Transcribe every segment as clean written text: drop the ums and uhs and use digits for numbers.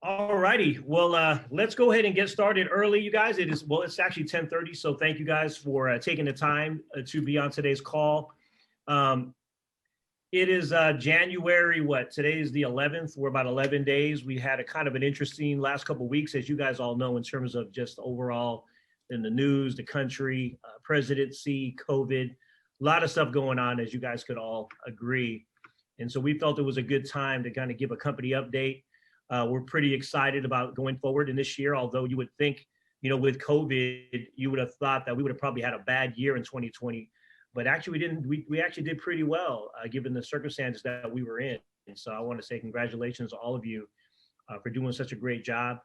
All righty. Well, let's go ahead and get started early, you guys. It's actually 10:30. So thank you guys for taking the time to be on today's call. Um, it is January, today is the 11th. We're about 11 days. We had a kind of an interesting last couple of weeks, as you guys all know, in terms of just overall in the news, the country, presidency, COVID, a lot of stuff going on, as you guys could all agree. And so we felt it was a good time to kind of give a company update. We're pretty excited about going forward in this year, although you would think, with COVID, you would have thought that we would have probably had a bad year in 2020. But actually, we didn't. We actually did pretty well, given the circumstances that we were in. And so I want to say congratulations to all of you for doing such a great job.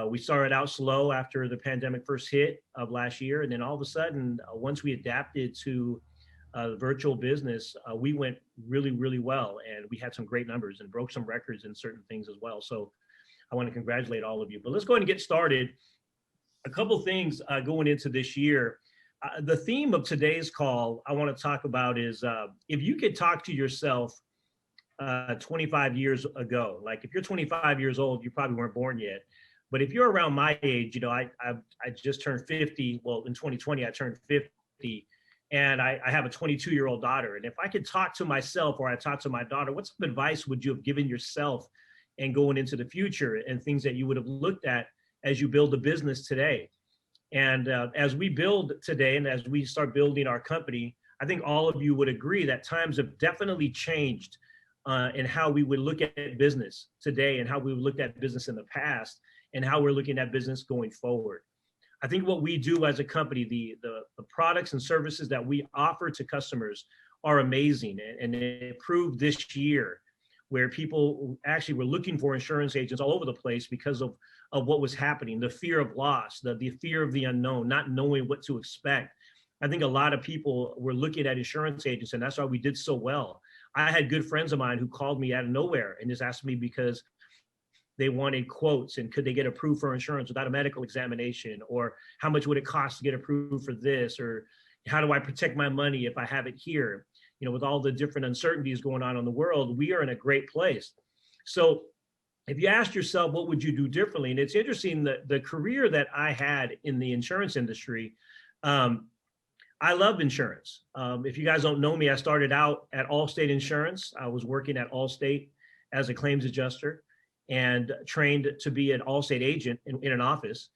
We started out slow after the pandemic first hit of last year. And then all of a sudden, once we adapted to the virtual business, we went really, really well. And we had some great numbers and broke some records in certain things as well. So I want to congratulate all of you. But let's go ahead and get started. A couple things going into this year. The theme of today's call I want to talk about is if you could talk to yourself 25 years ago, like if you're 25 years old, you probably weren't born yet. But if you're around my age, I just turned 50. Well, in 2020, I turned 50. And I have a 22-year-old daughter. And if I could talk to myself or I talk to my daughter, what some advice would you have given yourself and going into the future and things that you would have looked at as you build a business today? And as we build today and as we start building our company, I think all of you would agree that times have definitely changed in how we would look at business today and how we looked at business in the past and how we're looking at business going forward. I think what we do as a company, the products and services that we offer to customers are amazing. And it proved this year where people actually were looking for insurance agents all over the place because of what was happening, the fear of loss, the fear of the unknown, not knowing what to expect. I think a lot of people were looking at insurance agents, and that's why we did so well. I had good friends of mine who called me out of nowhere and just asked me because they wanted quotes and could they get approved for insurance without a medical examination, or how much would it cost to get approved for this, or how do I protect my money if I have it here? With all the different uncertainties going on in the world, we are in a great place. So if you ask yourself, what would you do differently? And it's interesting that the career that I had in the insurance industry, I love insurance. If you guys don't know me, I started out at Allstate Insurance. I was working at Allstate as a claims adjuster and trained to be an Allstate agent in an office.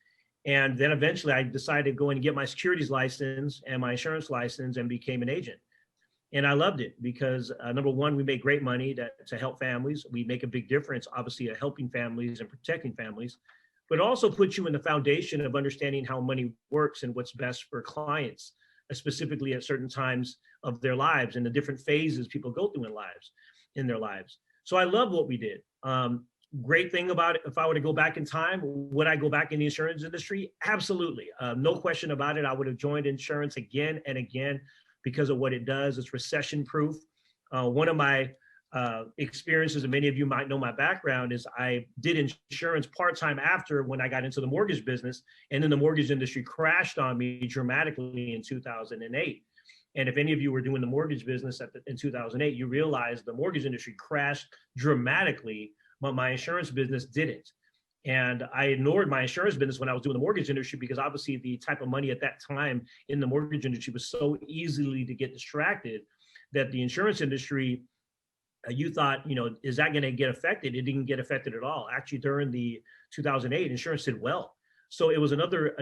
And then eventually I decided to go and get my securities license and my insurance license and became an agent. And I loved it because number one, we make great money to help families. We make a big difference, obviously, at helping families and protecting families, but it also puts you in the foundation of understanding how money works and what's best for clients, specifically at certain times of their lives and the different phases people go through in their lives. So I love what we did. Great thing about it, if I were to go back in time, would I go back in the insurance industry? Absolutely. No question about it. I would have joined insurance again and again because of what it does. It's recession proof. One of my experiences, and many of you might know my background, is I did insurance part-time after when I got into the mortgage business, and then the mortgage industry crashed on me dramatically in 2008. And if any of you were doing the mortgage business in 2008, you realize the mortgage industry crashed dramatically, but my insurance business didn't. And I ignored my insurance business when I was doing the mortgage industry because obviously the type of money at that time in the mortgage industry was so easily to get distracted that the insurance industry, you thought, is that going to get affected? It didn't get affected at all. Actually, during the 2008, insurance did well. So it was another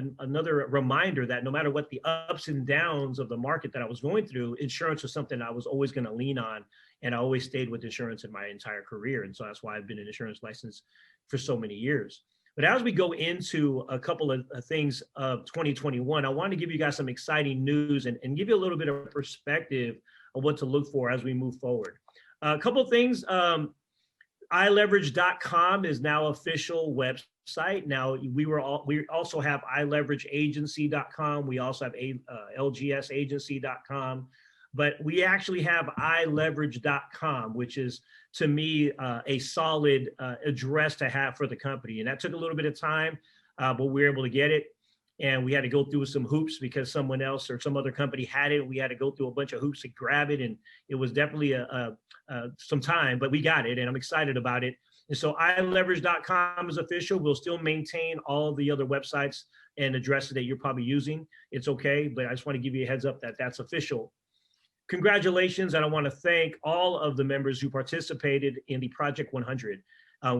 reminder that no matter what the ups and downs of the market that I was going through, insurance was something I was always going to lean on. And I always stayed with insurance in my entire career. And so that's why I've been an insurance license for so many years. But as we go into a couple of things of 2021, I want to give you guys some exciting news and give you a little bit of perspective of what to look for as we move forward. A couple of things. iLeverage.com is now official website. Now we also have iLeverageAgency.com. We also have LGSAgency.com, but we actually have iLeverage.com, which is, to me, a solid address to have for the company. And that took a little bit of time, but we were able to get it. And we had to go through some hoops because someone else or some other company had it. We had to go through a bunch of hoops to grab it. And it was definitely some time, but we got it. And I'm excited about it. And so iLeverage.com is official. We'll still maintain all the other websites and addresses that you're probably using. It's okay, but I just want to give you a heads up that that's official. Congratulations, and I want to thank all of the members who participated in the Project 100.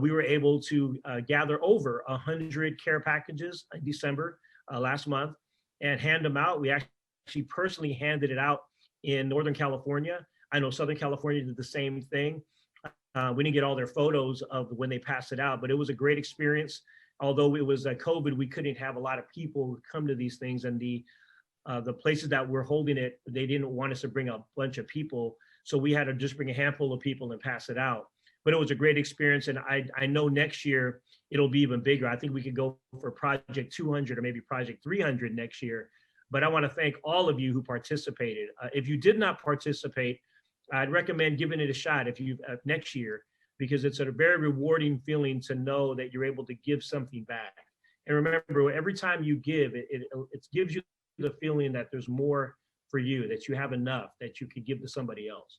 We were able to gather over 100 care packages in December last month and hand them out. We actually personally handed it out in Northern California. I know Southern California did the same thing. We didn't get all their photos of when they passed it out, but it was a great experience. Although it was COVID, we couldn't have a lot of people come to these things, and the places that we're holding it, they didn't want us to bring a bunch of people. So we had to just bring a handful of people and pass it out. But it was a great experience. And I know next year it'll be even bigger. I think we could go for Project 200 or maybe Project 300 next year. But I want to thank all of you who participated. If you did not participate, I'd recommend giving it a shot if you next year, because it's a very rewarding feeling to know that you're able to give something back. And remember, every time you give, it gives you the feeling that there's more for you, that you have enough that you could give to somebody else.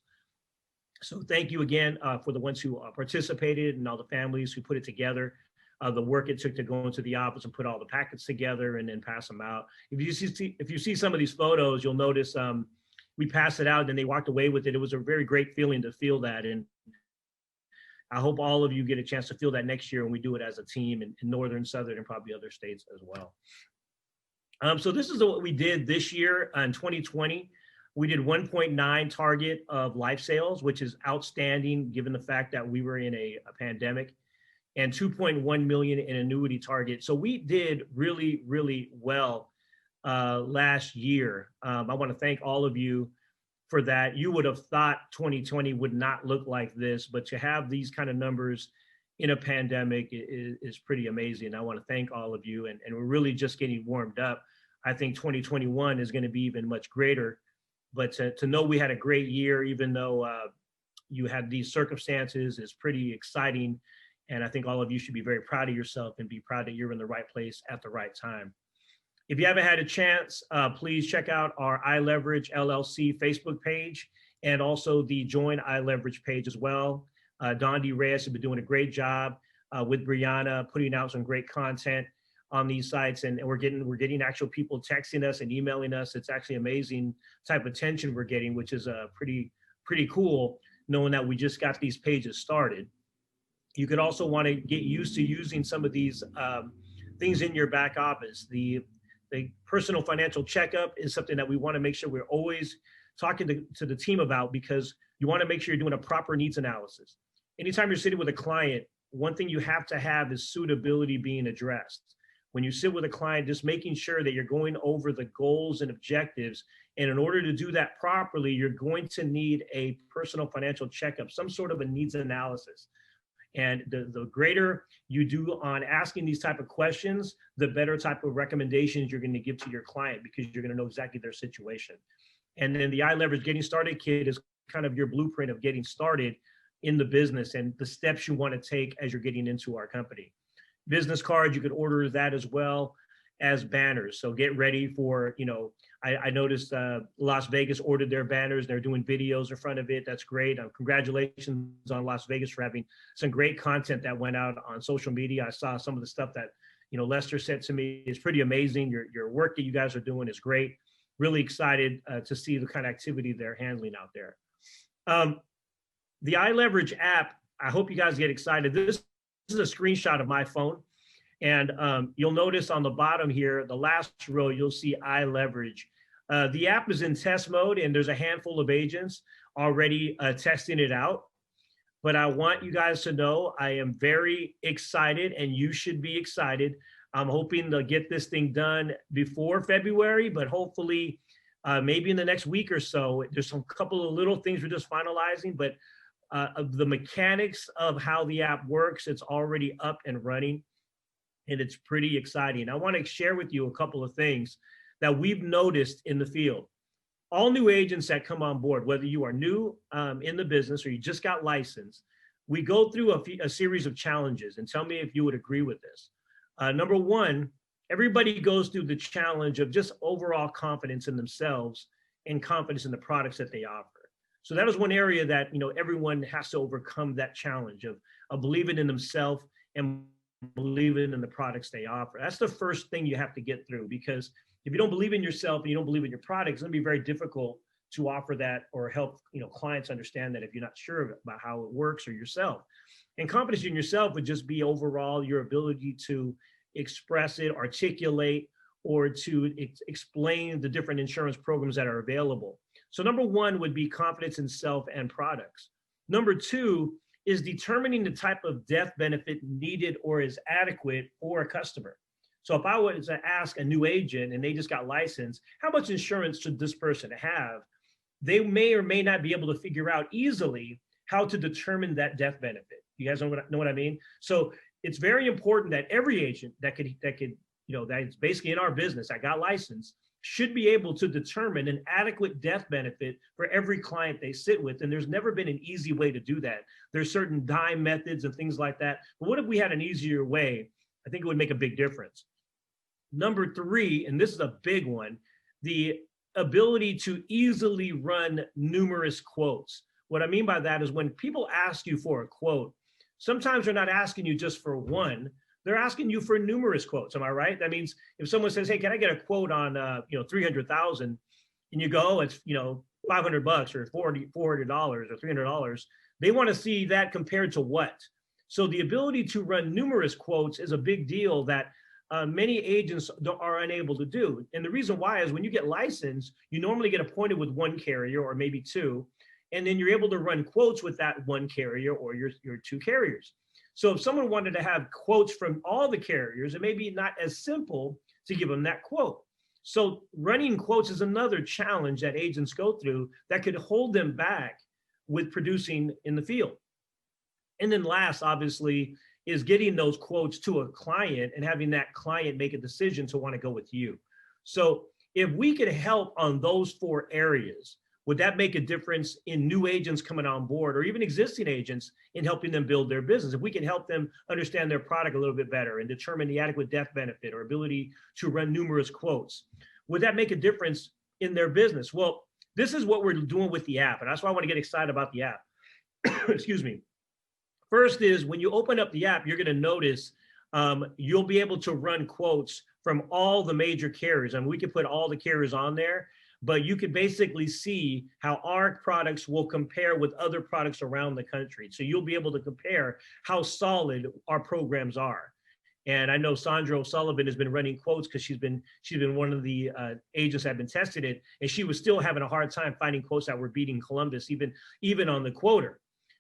So thank you again for the ones who participated and all the families who put it together, the work it took to go into the office and put all the packets together and then pass them out. If you see some of these photos, you'll notice we passed it out and they walked away with it. It was a very great feeling to feel that. And I hope all of you get a chance to feel that next year when we do it as a team in Northern, Southern, and probably other states as well. So this is what we did this year in 2020. We did 1.9 target of life sales, which is outstanding given the fact that we were in a pandemic, and 2.1 million in annuity target. So we did really, really well last year. I want to thank all of you for that. You would have thought 2020 would not look like this, but to have these kind of numbers in a pandemic is pretty amazing. I want to thank all of you, and we're really just getting warmed up. I think 2021 is going to be even much greater, but to know we had a great year, even though you had these circumstances, is pretty exciting. And I think all of you should be very proud of yourself and be proud that you're in the right place at the right time. If you haven't had a chance, please check out our iLeverage LLC Facebook page and also the Join iLeverage page as well. Dondi Reyes has been doing a great job with Brianna, putting out some great content on these sites, and we're getting actual people texting us and emailing us. It's actually amazing type of attention we're getting, which is pretty cool, knowing that we just got these pages started. You could also want to get used to using some of these things in your back office. The personal financial checkup is something that we want to make sure we're always talking to the team about, because you want to make sure you're doing a proper needs analysis. Anytime you're sitting with a client, one thing you have to have is suitability being addressed. When you sit with a client, just making sure that you're going over the goals and objectives. And in order to do that properly, you're going to need a personal financial checkup, some sort of a needs analysis. And the greater you do on asking these type of questions, the better type of recommendations you're going to give to your client, because you're going to know exactly their situation. And then the iLeverage Getting Started Kit is kind of your blueprint of getting started in the business and the steps you want to take as you're getting into our company. Business cards, you could order that as well as banners. So get ready for, I noticed Las Vegas ordered their banners. They're doing videos in front of it. That's great. Congratulations on Las Vegas for having some great content that went out on social media. I saw some of the stuff that, Lester said to me. It's pretty amazing. Your work that you guys are doing is great. Really excited to see the kind of activity they're handling out there. The iLeverage app, I hope you guys get excited. This is a screenshot of my phone. And you'll notice on the bottom here, the last row, you'll see iLeverage. The app is in test mode, and there's a handful of agents already testing it out. But I want you guys to know I am very excited, and you should be excited. I'm hoping to get this thing done before February, but hopefully maybe in the next week or so. There's a couple of little things we're just finalizing, but of the mechanics of how the app works, it's already up and running, and it's pretty exciting. I want to share with you a couple of things that we've noticed in the field. All new agents that come on board, whether you are new in the business or you just got licensed, we go through a series of challenges, and tell me if you would agree with this. Number one, everybody goes through the challenge of just overall confidence in themselves and confidence in the products that they offer. So that is one area that, everyone has to overcome that challenge of believing in themselves and believing in the products they offer. That's the first thing you have to get through, because if you don't believe in yourself and you don't believe in your product, it's going to be very difficult to offer that or help, clients understand that if you're not sure about how it works or yourself. And confidence in yourself would just be overall your ability to express it, articulate, or to explain the different insurance programs that are available. So number one would be confidence in self and products. Number two is determining the type of death benefit needed or is adequate for a customer. So if I was to ask a new agent and they just got licensed, how much insurance should this person have? They may or may not be able to figure out easily how to determine that death benefit. You guys know what I mean? So it's very important that every agent that is basically in our business that got licensed should be able to determine an adequate death benefit for every client they sit with. And there's never been an easy way to do that. There's certain dime methods and things like that. But what if we had an easier way? I think it would make a big difference. Number three, and this is a big one, the ability to easily run numerous quotes. What I mean by that is when people ask you for a quote, sometimes they're not asking you just for one, they're asking you for numerous quotes. Am I right? That means if someone says, hey, can I get a quote on, 300,000, and you go, it's, $500 or $400 or $300, they want to see that compared to what? So the ability to run numerous quotes is a big deal that many agents are unable to do. And the reason why is when you get licensed, you normally get appointed with one carrier or maybe two, and then you're able to run quotes with that one carrier or your two carriers. So if someone wanted to have quotes from all the carriers, it may be not as simple to give them that quote. So running quotes is another challenge that agents go through that could hold them back with producing in the field. And then last, obviously, is getting those quotes to a client and having that client make a decision to want to go with you. So if we could help on those four areas, would that make a difference in new agents coming on board or even existing agents in helping them build their business? If we can help them understand their product a little bit better and determine the adequate death benefit or ability to run numerous quotes, would that make a difference in their business? Well, this is what we're doing with the app. And that's why I want to get excited about the app. Excuse me. First is when you open up the app, you're going to notice you'll be able to run quotes from all the major carriers. I mean, we could put all the carriers on there, but you could basically see how our products will compare with other products around the country. So you'll be able to compare how solid our programs are. And I know Sandra O'Sullivan has been running quotes because she's been one of the agents that have been tested it, and she was still having a hard time finding quotes that were beating Columbus, even on the quoter.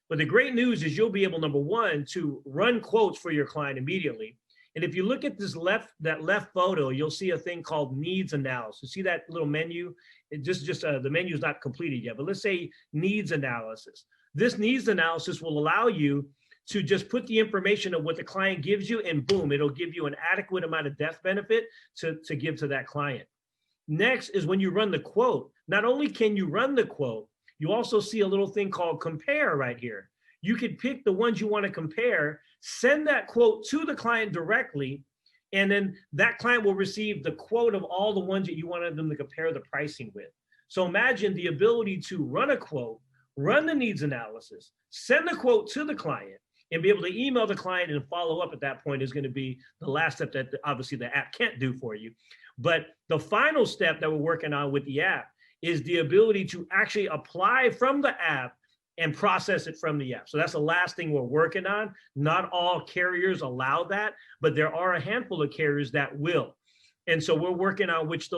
But the great news is you'll be able, number one, to run quotes for your client immediately. And if you look at that left photo, you'll see a thing called needs analysis. See that little menu? It just the menu is not completed yet, but let's say needs analysis. This needs analysis will allow you to just put the information of what the client gives you, and boom, it'll give you an adequate amount of death benefit to give to that client. Next is when you run the quote. Not only can you run the quote, you also see a little thing called compare right here. You could pick the ones you want to compare, send that quote to the client directly, and then that client will receive the quote of all the ones that you wanted them to compare the pricing with. So imagine the ability to run a quote, run the needs analysis, send the quote to the client, and be able to email the client and follow up at that point is going to be the last step that obviously the app can't do for you. But the final step that we're working on with the app is the ability to actually apply from the app and process it from the app. So that's the last thing we're working on. Not all carriers allow that, but there are a handful of carriers that will. And so we're working on which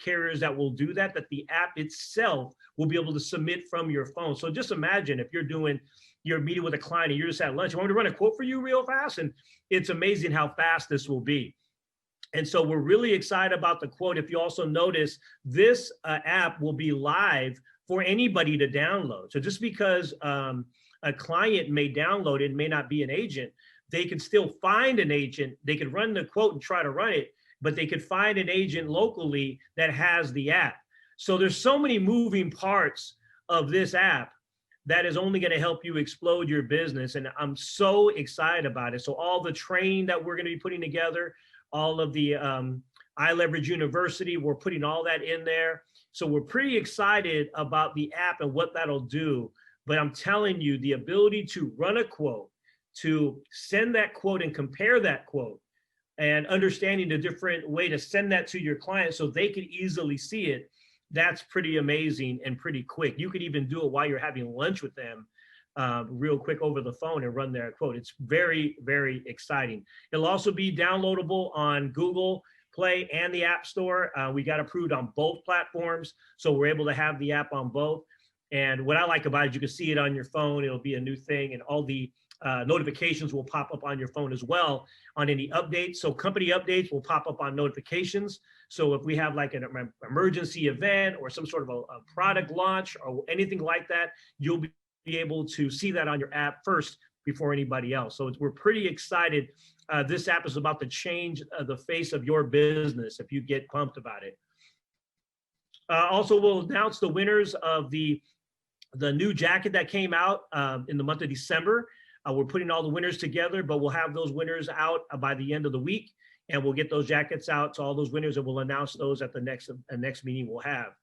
carriers that will do that the app itself will be able to submit from your phone. So just imagine if you're meeting with a client and you're just at lunch, you want me to run a quote for you real fast? And it's amazing how fast this will be. And so we're really excited about the quote. If you also notice, this app will be live for anybody to download. So just because a client may download it, may not be an agent, they can still find an agent. They could run the quote and try to run it, but they could find an agent locally that has the app. So there's so many moving parts of this app that is only going to help you explode your business. And I'm so excited about it. So all the training that we're going to be putting together, all of the iLeverage University. We're putting all that in there. So we're pretty excited about the app and what that'll do. But I'm telling you, the ability to run a quote, to send that quote and compare that quote, and understanding the different way to send that to your client so they can easily see it, that's pretty amazing and pretty quick. You could even do it while you're having lunch with them real quick over the phone and run their quote. It's very, very exciting. It'll also be downloadable on Google Play and the App Store. We got approved on both platforms, so we're able to have the app on both. And what I like about it, you can see it on your phone. It'll be a new thing, and all the notifications will pop up on your phone as well on any updates. So company updates will pop up on notifications. So if we have like an emergency event or some sort of a product launch or anything like that, you'll be able to see that on your app first before anybody else. So we're pretty excited. This app is about to change the face of your business if you get pumped about it. Also, we'll announce the winners of the new jacket that came out in the month of December. We're putting all the winners together, but we'll have those winners out by the end of the week, and we'll get those jackets out to all those winners, and we'll announce those at the next meeting we'll have.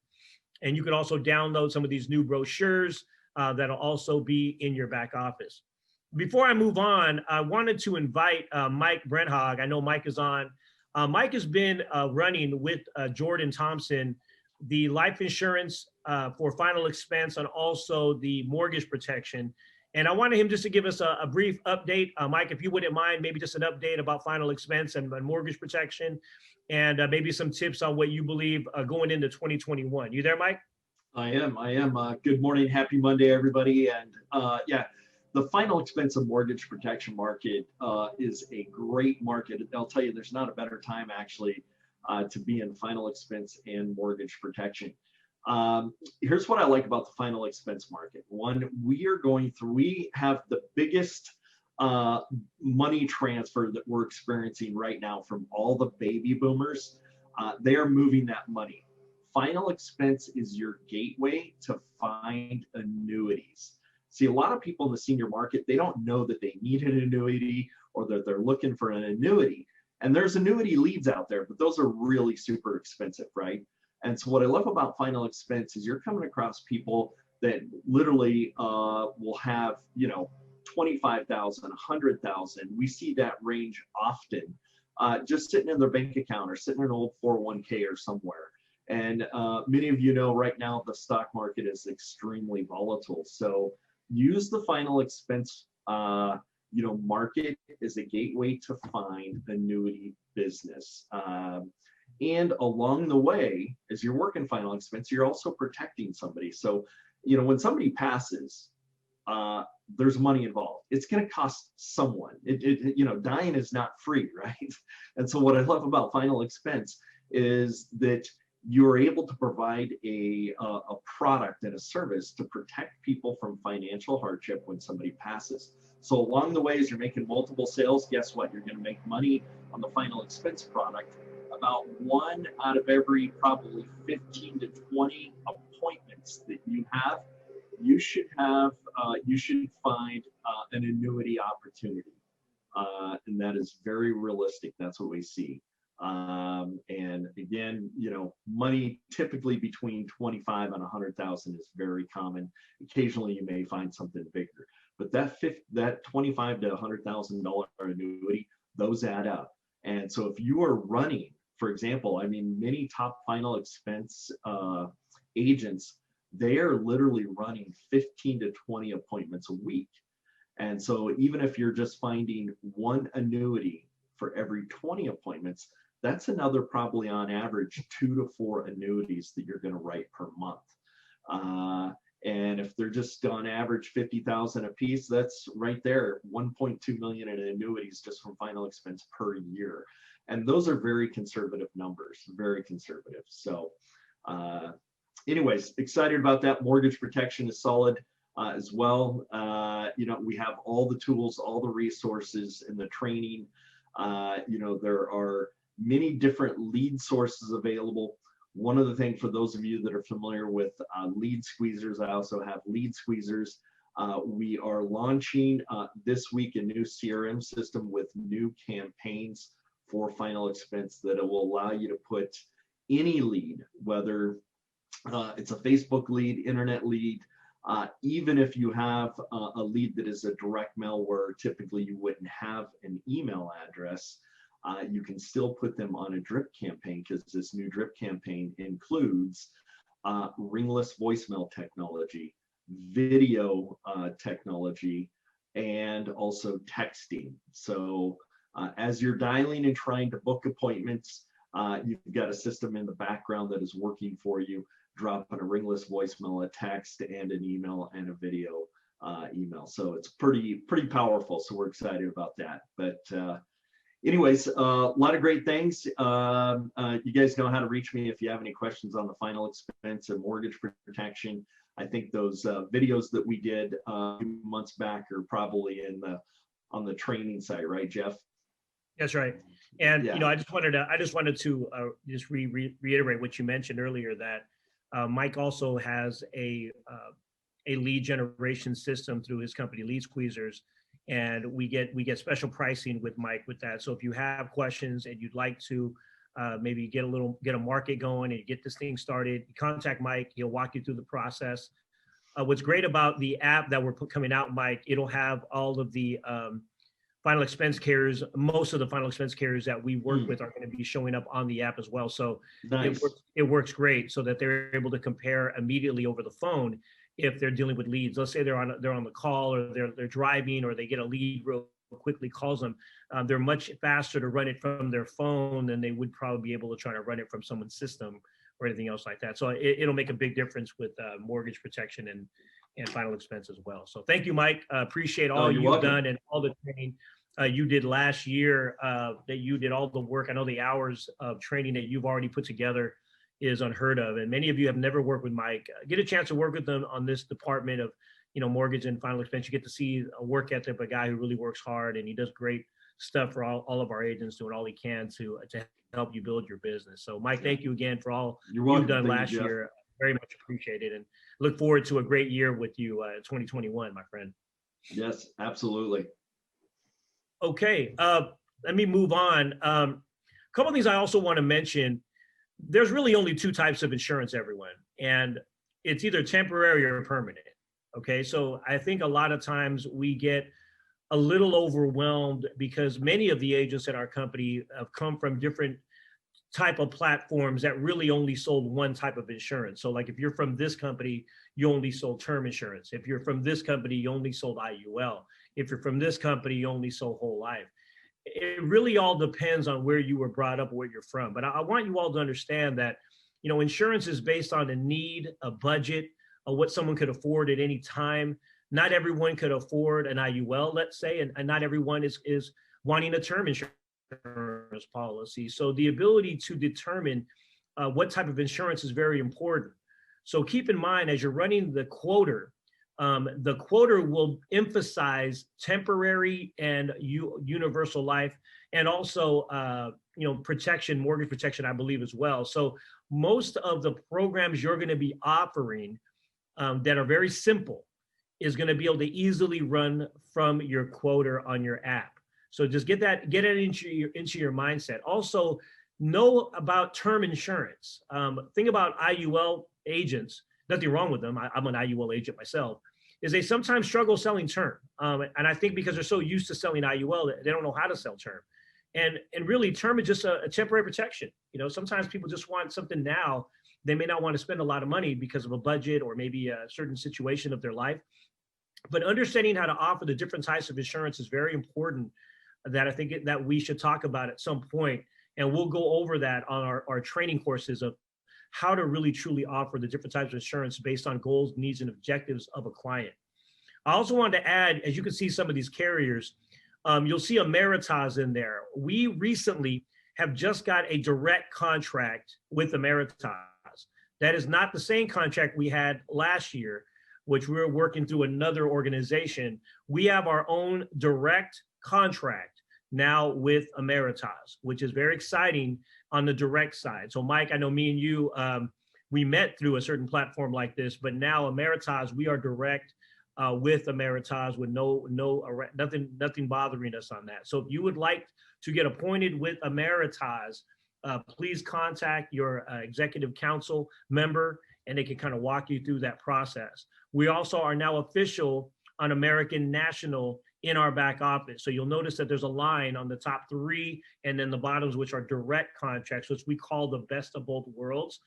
And you can also download some of these new brochures that'll also be in your back office. Before I move on, I wanted to invite Mike Brenhog. I know Mike is on. Mike has been running with Jordan Thompson the life insurance for final expense and also the mortgage protection. And I wanted him just to give us a brief update. Mike, if you wouldn't mind, maybe just an update about final expense and mortgage protection, and maybe some tips on what you believe going into 2021. You there, Mike? I am. Good morning. Happy Monday, everybody. And yeah, the final expense of mortgage protection market is a great market. I'll tell you, there's not a better time actually to be in final expense and mortgage protection. Here's what I like about the final expense market. One, we have the biggest money transfer that we're experiencing right now from all the baby boomers. They are moving that money. Final expense is your gateway to find annuities. See, a lot of people in the senior market, they don't know that they need an annuity or that they're looking for an annuity. And there's annuity leads out there, but those are really super expensive, right? And so what I love about final expense is you're coming across people that literally will have, 25,000, 100,000. We see that range often, just sitting in their bank account or sitting in an old 401k or somewhere. And many of you know right now the stock market is extremely volatile. So use the final expense market as a gateway to find annuity business. And along the way, as you're working final expense, you're also protecting somebody. So, when somebody passes, there's money involved. It's going to cost someone. Dying is not free, right? And so what I love about final expense is that you're able to provide a product and a service to protect people from financial hardship when somebody passes. So along the way, as you're making multiple sales, guess what? You're going to make money on the final expense product. About 1 out of every probably 15 to 20 appointments that you have, you should find an annuity opportunity. And that is very realistic. That's what we see. And again, money typically between 25 and 100,000 is very common. Occasionally you may find something bigger, but that 25 to $100,000 annuity, those add up. And so if you are running, for example, many top final expense agents, they are literally running 15 to 20 appointments a week. And so even if you're just finding one annuity for every 20 appointments, that's another probably on average 2 to 4 annuities that you're going to write per month. And if they're just on average 50,000 a piece, that's right there, 1.2 million in annuities just from final expense per year. And those are very conservative numbers, very conservative. So anyways, excited about that. Mortgage protection is solid as well. We have all the tools, all the resources and the training. There are many different lead sources available. One of the things for those of you that are familiar with lead squeezers, I also have lead squeezers. We are launching this week a new CRM system with new campaigns for final expense that it will allow you to put any lead, whether it's a Facebook lead, internet lead, even if you have a lead that is a direct mail where typically you wouldn't have an email address, you can still put them on a drip campaign, because this new drip campaign includes ringless voicemail technology, video technology, and also texting. So as you're dialing and trying to book appointments, you've got a system in the background that is working for you, dropping a ringless voicemail, a text, and an email, and a video email. So it's pretty powerful. So we're excited about that. But anyways, a lot of great things. You guys know how to reach me if you have any questions on the final expense and mortgage protection. I think those videos that we did a few months back are probably on the training site, right, Jeff? That's right. And Yeah. you know, I just wanted to just reiterate what you mentioned earlier, that Mike also has a lead generation system through his company, Lead Squeezers, and we get special pricing with Mike with that. So if you have questions and you'd like to maybe get a market going and get this thing started, contact Mike. He'll walk you through the process. What's great about the app that we're coming out, Mike, it'll have all of the final expense carriers. Most of the final expense carriers that we work with are going to be showing up on the app as well. So Nice. it works great, so that they're able to compare immediately over the phone if they're dealing with leads. Let's say they're on the call, or they're driving, or they get a lead real quickly, calls them. They're much faster to run it from their phone than they would probably be able to try to run it from someone's system or anything else like that. So it'll make a big difference with mortgage protection and final expense as well. So thank you, Mike. Appreciate all you're you've welcome. done and all the training you did last year, that you did all the work. I know the hours of training that you've already put together is unheard of. And many of you have never worked with Mike. Get a chance to work with them on this department of, you know, mortgage and final expense. You get to see a work ethic of a guy who really works hard, and he does great stuff for all of our agents, doing all he can to help you build your business. So Mike, thank you again for all you've done last year. Very much appreciated, and look forward to a great year with you in 2021, my friend. Yes, absolutely. Okay, let me move on. A couple of things I also want to mention. There's really only two types of insurance, everyone, and it's either temporary or permanent. Okay, so I think a lot of times we get a little overwhelmed because many of the agents at our company have come from different type of platforms that really only sold one type of insurance. So like if you're from this company, you only sold term insurance. If you're from this company, you only sold IUL. If you're from this company, you only sold whole life. It really all depends on where you were brought up, where you're from. But I want you all to understand that, you know, insurance is based on a need, a budget, what someone could afford at any time. Not everyone could afford an IUL, let's say, and not everyone is wanting a term insurance policy. So the ability to determine what type of insurance is very important. So keep in mind, as you're running the quoter will emphasize temporary and universal life, and also protection, mortgage protection, I believe, as well. So most of the programs you're going to be offering that are very simple is going to be able to easily run from your quoter on your app. So just get it into your mindset. Also, know about term insurance. Think about IUL agents. Nothing wrong with them. I'm an IUL agent myself. Is they sometimes struggle selling term, and I think because they're so used to selling IUL, they don't know how to sell term. And really, term is just a temporary protection. You know, sometimes people just want something now. They may not want to spend a lot of money because of a budget or maybe a certain situation of their life. But understanding how to offer the different types of insurance is very important. That I think that we should talk about at some point, and we'll go over that on our training courses of how to really truly offer the different types of insurance based on goals, needs, and objectives of a client. I also wanted to add, as you can see some of these carriers, you'll see Ameritas in there. We recently have just got a direct contract with Ameritas. That is not the same contract we had last year, which we were working through another organization. We have our own direct contract now with Ameritas, which is very exciting on the direct side. So Mike, I know me and you, we met through a certain platform like this, but now Ameritas, we are direct with Ameritas with nothing bothering us on that. So if you would like to get appointed with Ameritas, please contact your executive council member, and they can kind of walk you through that process. We also are now official on American National in our back office. So you'll notice that there's a line on the top 3 and then the bottoms, which are direct contracts, which we call the best of both worlds.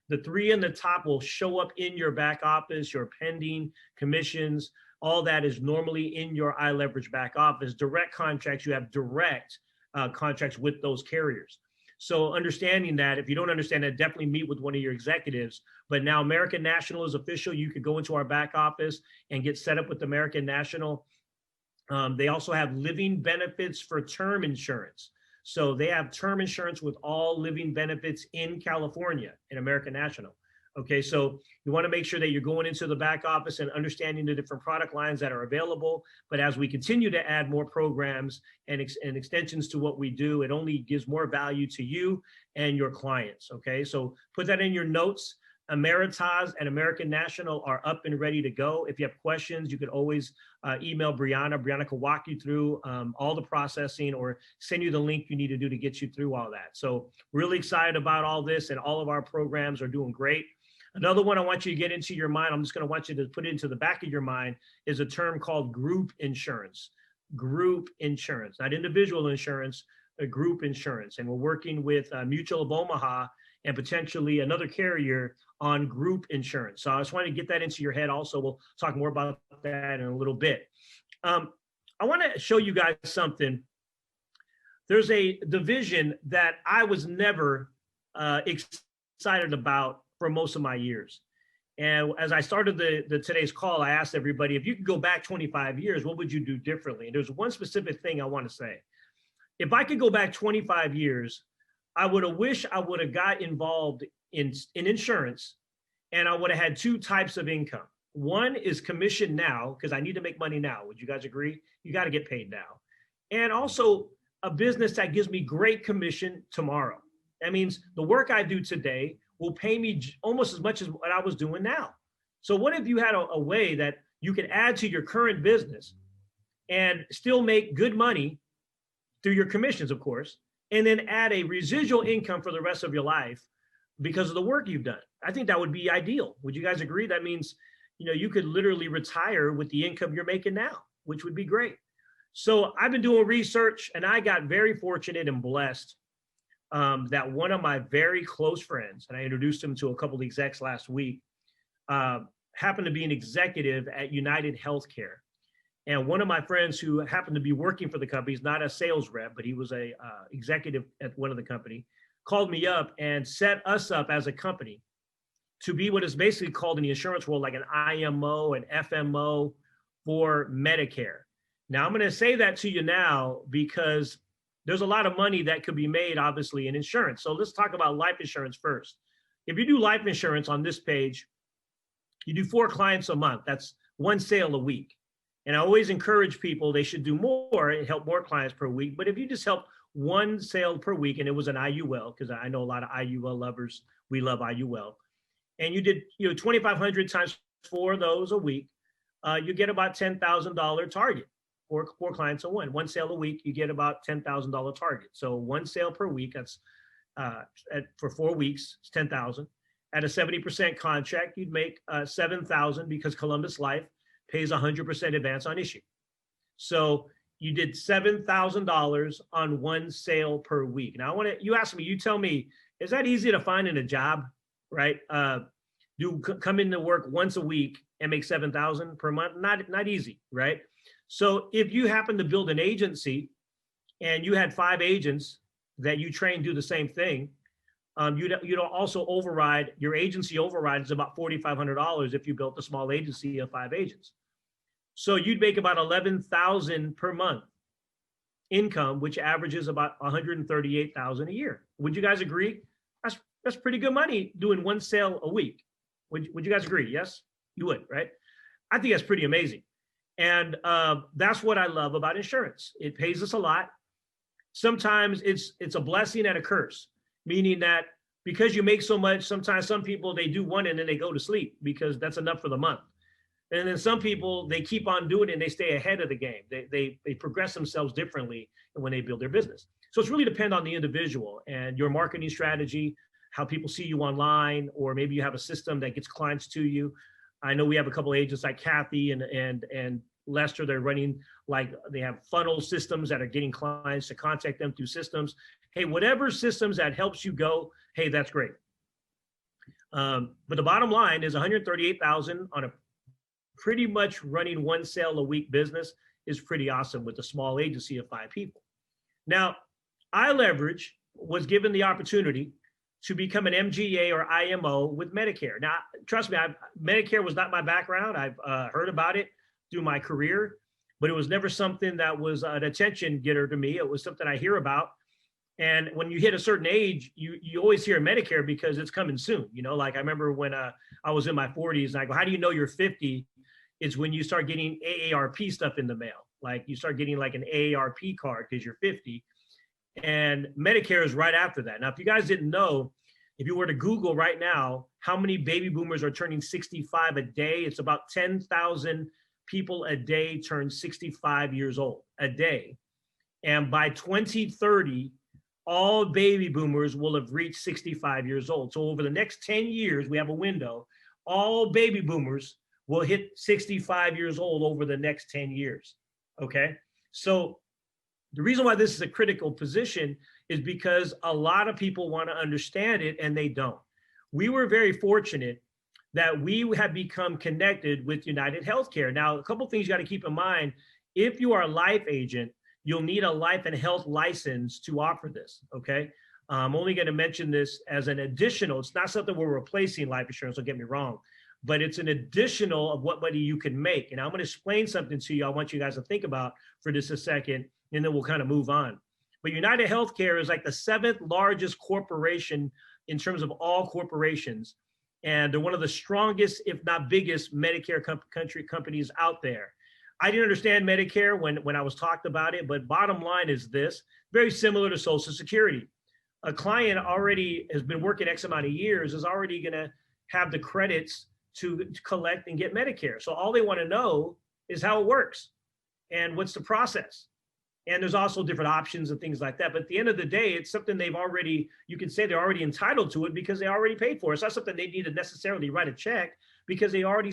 The 3 in the top will show up in your back office, your pending commissions, all that is normally in your iLeverage back office. Direct contracts, you have direct contracts with those carriers. So understanding that, if you don't understand that, definitely meet with one of your executives. But now American National is official. You could go into our back office and get set up with American National. They also have living benefits for term insurance. So they have term insurance with all living benefits in California in American National. Okay, so you want to make sure that you're going into the back office and understanding the different product lines that are available. But as we continue to add more programs and extensions to what we do, it only gives more value to you and your clients. Okay, so put that in your notes. Ameritas and American National are up and ready to go. If you have questions, you could always email Brianna. Brianna can walk you through all the processing or send you the link you need to do to get you through all that. So really excited about all this, and all of our programs are doing great. Another one I want you to get into your mind, I'm just going to want you to put it into the back of your mind, is a term called group insurance. Group insurance, not individual insurance, a group insurance. And we're working with Mutual of Omaha and potentially another carrier on group insurance. So I just wanted to get that into your head also. We'll talk more about that in a little bit. I want to show you guys something. There's a division that I was never excited about for most of my years. And as I started today's call, I asked everybody, if you could go back 25 years, what would you do differently? And there's one specific thing I want to say. If I could go back 25 years, I would have wished I would have got involved in insurance, and I would have had 2 types of income. One is commission now, because I need to make money now. Would you guys agree? You got to get paid now. And also a business that gives me great commission tomorrow. That means the work I do today will pay me almost as much as what I was doing now. So what if you had a way that you could add to your current business and still make good money through your commissions, of course, and then add a residual income for the rest of your life because of the work you've done? I think that would be ideal. Would you guys agree? That means, you could literally retire with the income you're making now, which would be great. So I've been doing research, and I got very fortunate and blessed that one of my very close friends, and I introduced him to a couple of execs last week, happened to be an executive at United Healthcare. And one of my friends who happened to be working for the company, he's not a sales rep, but he was a executive at one of the company, called me up and set us up as a company to be what is basically called in the insurance world like an IMO, an FMO for Medicare. Now, I'm going to say that to you now because there's a lot of money that could be made, obviously, in insurance. So let's talk about life insurance first. If you do life insurance on this page, you do 4 clients a month. That's 1 sale a week. And I always encourage people, they should do more and help more clients per week. But if you just help 1 sale per week, and it was an IUL, because I know a lot of IUL lovers, we love IUL. And you did 2,500 times 4 of those a week, you get about $10,000 target. 4 clients a 1 sale a week, you get about $10,000 target. So 1 sale per week, that's for 4 weeks, it's 10,000. At a 70% contract, you'd make 7,000 because Columbus Life pays 100% advance on issue. So you did $7,000 on 1 sale per week. Now you ask me, you tell me, is that easy to find in a job, right? Come into work once a week and make 7,000 per month? Not easy, right? So if you happen to build an agency and you had 5 agents that you train do the same thing, you'd also override, your agency override is about $4,500 if you built a small agency of 5 agents. So you'd make about $11,000 per month income, which averages about $138,000 a year. Would you guys agree? That's pretty good money doing 1 sale a week. Would you guys agree? Yes, you would, right? I think that's pretty amazing. And that's what I love about insurance. It pays us a lot. Sometimes it's a blessing and a curse, meaning that because you make so much, sometimes some people, they do 1 and then they go to sleep because that's enough for the month. And then some people, they keep on doing it and they stay ahead of the game. They progress themselves differently when they build their business. So it's really depend on the individual and your marketing strategy, how people see you online, or maybe you have a system that gets clients to you. I know we have a couple of agents like Kathy and Lester. They're running, like, they have funnel systems that are getting clients to contact them through systems. Hey, whatever systems that helps you go, hey, that's great. But the bottom line is 138,000 on a pretty much running one sale a week business is pretty awesome with a small agency of 5 people. Now, iLeverage was given the opportunity to become an MGA or IMO with Medicare. Now, trust me, Medicare was not my background. I've heard about it through my career, but it was never something that was an attention getter to me. It was something I hear about. And when you hit a certain age, you always hear Medicare because it's coming soon. You know, like I remember when I was in my 40s and I go, how do you know you're 50? It's when you start getting AARP stuff in the mail. Like you start getting like an AARP card because you're 50. And Medicare is right after that. Now, if you guys didn't know, if you were to Google right now, how many baby boomers are turning 65 a day? It's about 10,000 people a day turn 65 years old a day. And by 2030, all baby boomers will have reached 65 years old. So over the next 10 years, we have a window, all baby boomers will hit 65 years old over the next 10 years, okay? So the reason why this is a critical position is because a lot of people want to understand it and they don't. We were very fortunate that we have become connected with United Healthcare. Now, a couple of things you got to keep in mind. If you are a life agent, you'll need a life and health license to offer this, okay? I'm only going to mention this as an additional. It's not something we're replacing life insurance, don't get me wrong, but it's an additional of what money you can make. And I'm going to explain something to you I want you guys to think about for just a second, and then we'll kind of move on. But United Healthcare is like the 7th largest corporation in terms of all corporations. And they're one of the strongest, if not biggest, Medicare companies out there. I didn't understand Medicare when I was talked about it, but bottom line is this, very similar to Social Security. A client already has been working X amount of years, is already gonna have the credits to collect and get Medicare. So all they wanna know is how it works and what's the process. And there's also different options and things like that. But at the end of the day, it's something they've already, you can say they're already entitled to it because they already paid for it. It's not something they need to necessarily write a check because they already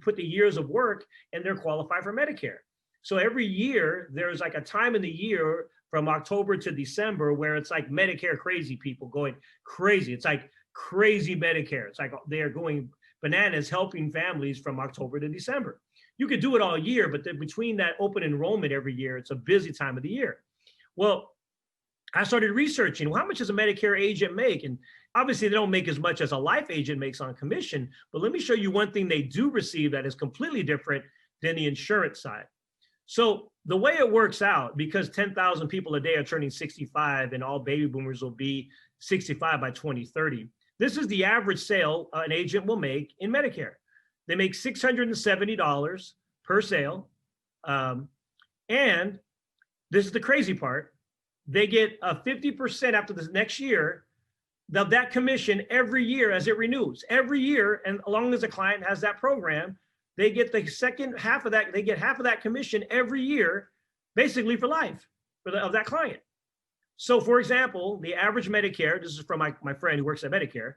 put the years of work and they're qualified for Medicare. So every year, there's like a time in the year from October to December where it's like Medicare crazy people going crazy. It's like crazy Medicare. It's like they're going bananas helping families from October to December. You could do it all year, but then between that open enrollment every year, it's a busy time of the year. Well, I started researching, well, how much does a Medicare agent make? And obviously they don't make as much as a life agent makes on commission, but let me show you one thing they do receive that is completely different than the insurance side. So the way it works out, because 10,000 people a day are turning 65 and all baby boomers will be 65 by 2030, this is the average sale an agent will make in Medicare. They make $670 per sale. And this is the crazy part. They get a 50% after the next year of that commission every year as it renews. Every year, and as long as the client has that program, they get the second half of that, they get half of that commission every year, basically for life of that client. So for example, the average Medicare, this is from my friend who works at Medicare,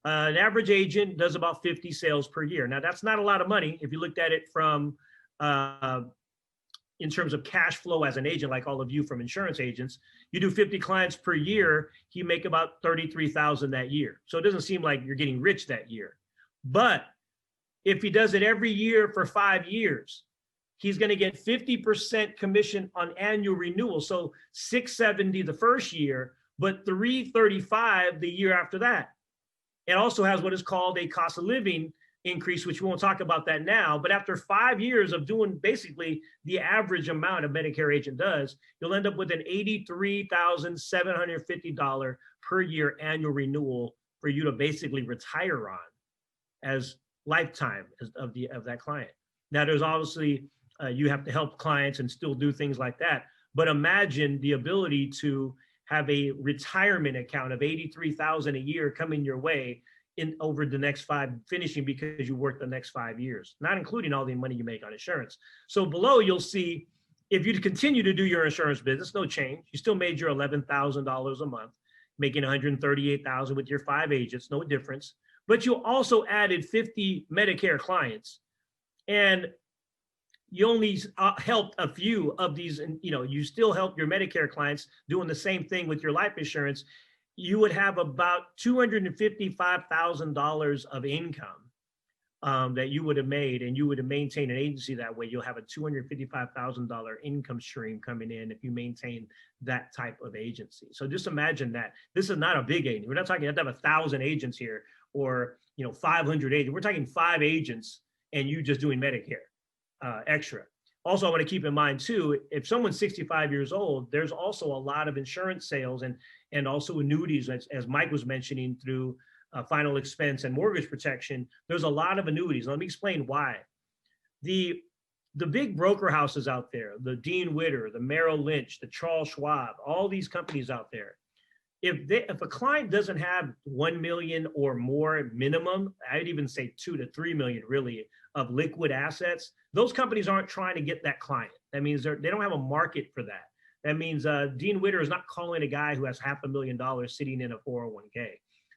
an average agent does about 50 sales per year. Now, that's not a lot of money if you looked at it from in terms of cash flow as an agent, like all of you from insurance agents. You do 50 clients per year, you make about $33,000 that year. So it doesn't seem like you're getting rich that year. But if he does it every year for 5 years, he's going to get 50% commission on annual renewal. So $670 the first year, but $335 the year after that. It also has what is called a cost of living increase, which we won't talk about that now. But after 5 years of doing basically the average amount a Medicare agent does, you'll end up with an $83,750 per year annual renewal for you to basically retire on as lifetime of that client. Now, there's obviously, you have to help clients and still do things like that. But imagine the ability to have a retirement account of $83,000 a year coming your way in over the next 5, finishing because you worked the next 5 years, not including all the money you make on insurance. So below you'll see If you continue to do your insurance business, no change. You still made your $11,000 a month, making $138,000 with your 5 agents, no difference. But you also added 50 Medicare clients, and you only helped a few of these, and you still help your Medicare clients doing the same thing with your life insurance. You would have about $255,000 of income that you would have made, and you would have maintained an agency that way. You'll have a $255,000 income stream coming in if you maintain that type of agency. So just imagine that. This is not a big agency. We're not talking, you have to have 1,000 agents here, or 500 agents. We're talking 5 agents and you just doing Medicare extra. Also, I want to keep in mind too, if someone's 65 years old, there's also a lot of insurance sales and also annuities, as Mike was mentioning, through final expense and mortgage protection. There's a lot of annuities. Let me explain why. The big broker houses out there, the Dean Witter, the Merrill Lynch, the Charles Schwab, all these companies out there, if a client doesn't have 1 million or more minimum, I'd even say 2 to 3 million really of liquid assets, those companies aren't trying to get that client. That means they don't have a market for that. That means Dean Witter is not calling a guy who has $500,000 sitting in a 401k.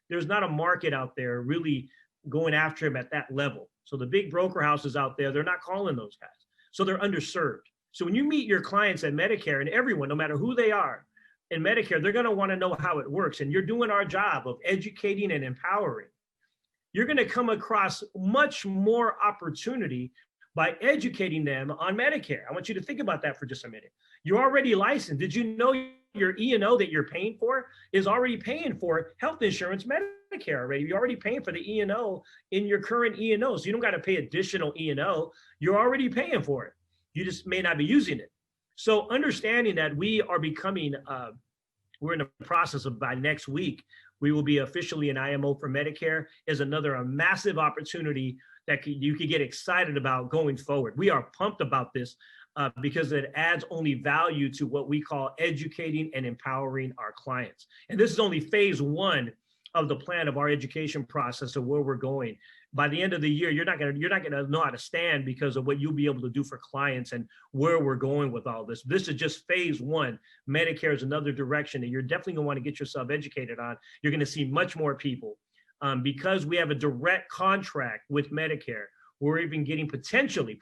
There's not a market out there really going after him at that level. So the big broker houses out there, they're not calling those guys. So they're underserved. So when you meet your clients at Medicare, and everyone, no matter who they are in Medicare, they're going to want to know how it works. And you're doing our job of educating and empowering. You're going to come across much more opportunity by educating them on Medicare. I want you to think about that for just a minute. You're already licensed. Did you know your E&O that you're paying for is already paying for health insurance Medicare already? You're already paying for the E&O in your current E&O. So you don't got to pay additional E&O. You're already paying for it. You just may not be using it. So understanding that we are becoming, we're in the process of, by next week, we will be officially an IMO for Medicare, is another massive opportunity that you could get excited about going forward. We are pumped about this because it adds only value to what we call educating and empowering our clients. And this is only phase 1 of the plan of our education process of where we're going. By the end of the year, you're not gonna know how to stand because of what you'll be able to do for clients and where we're going with all this. This is just phase 1. Medicare is another direction that you're definitely gonna want to get yourself educated on. You're gonna see much more people because we have a direct contract with Medicare. We're even getting potentially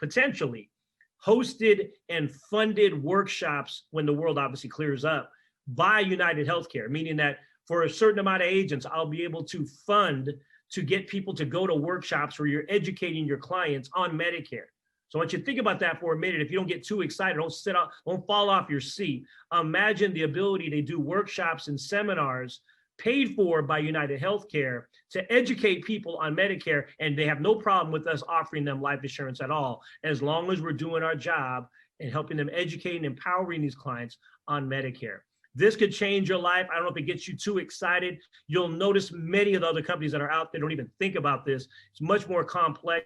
hosted and funded workshops when the world obviously clears up by United Healthcare, meaning that for a certain amount of agents, I'll be able to fund to get people to go to workshops where you're educating your clients on Medicare. So I want you to think about that for a minute. If you don't get too excited, don't fall off your seat. Imagine the ability to do workshops and seminars paid for by United Healthcare to educate people on Medicare, and they have no problem with us offering them life insurance at all, as long as we're doing our job and helping them educate and empowering these clients on Medicare. This could change your life. I don't know if it gets you too excited. You'll notice many of the other companies that are out there don't even think about this. It's much more complex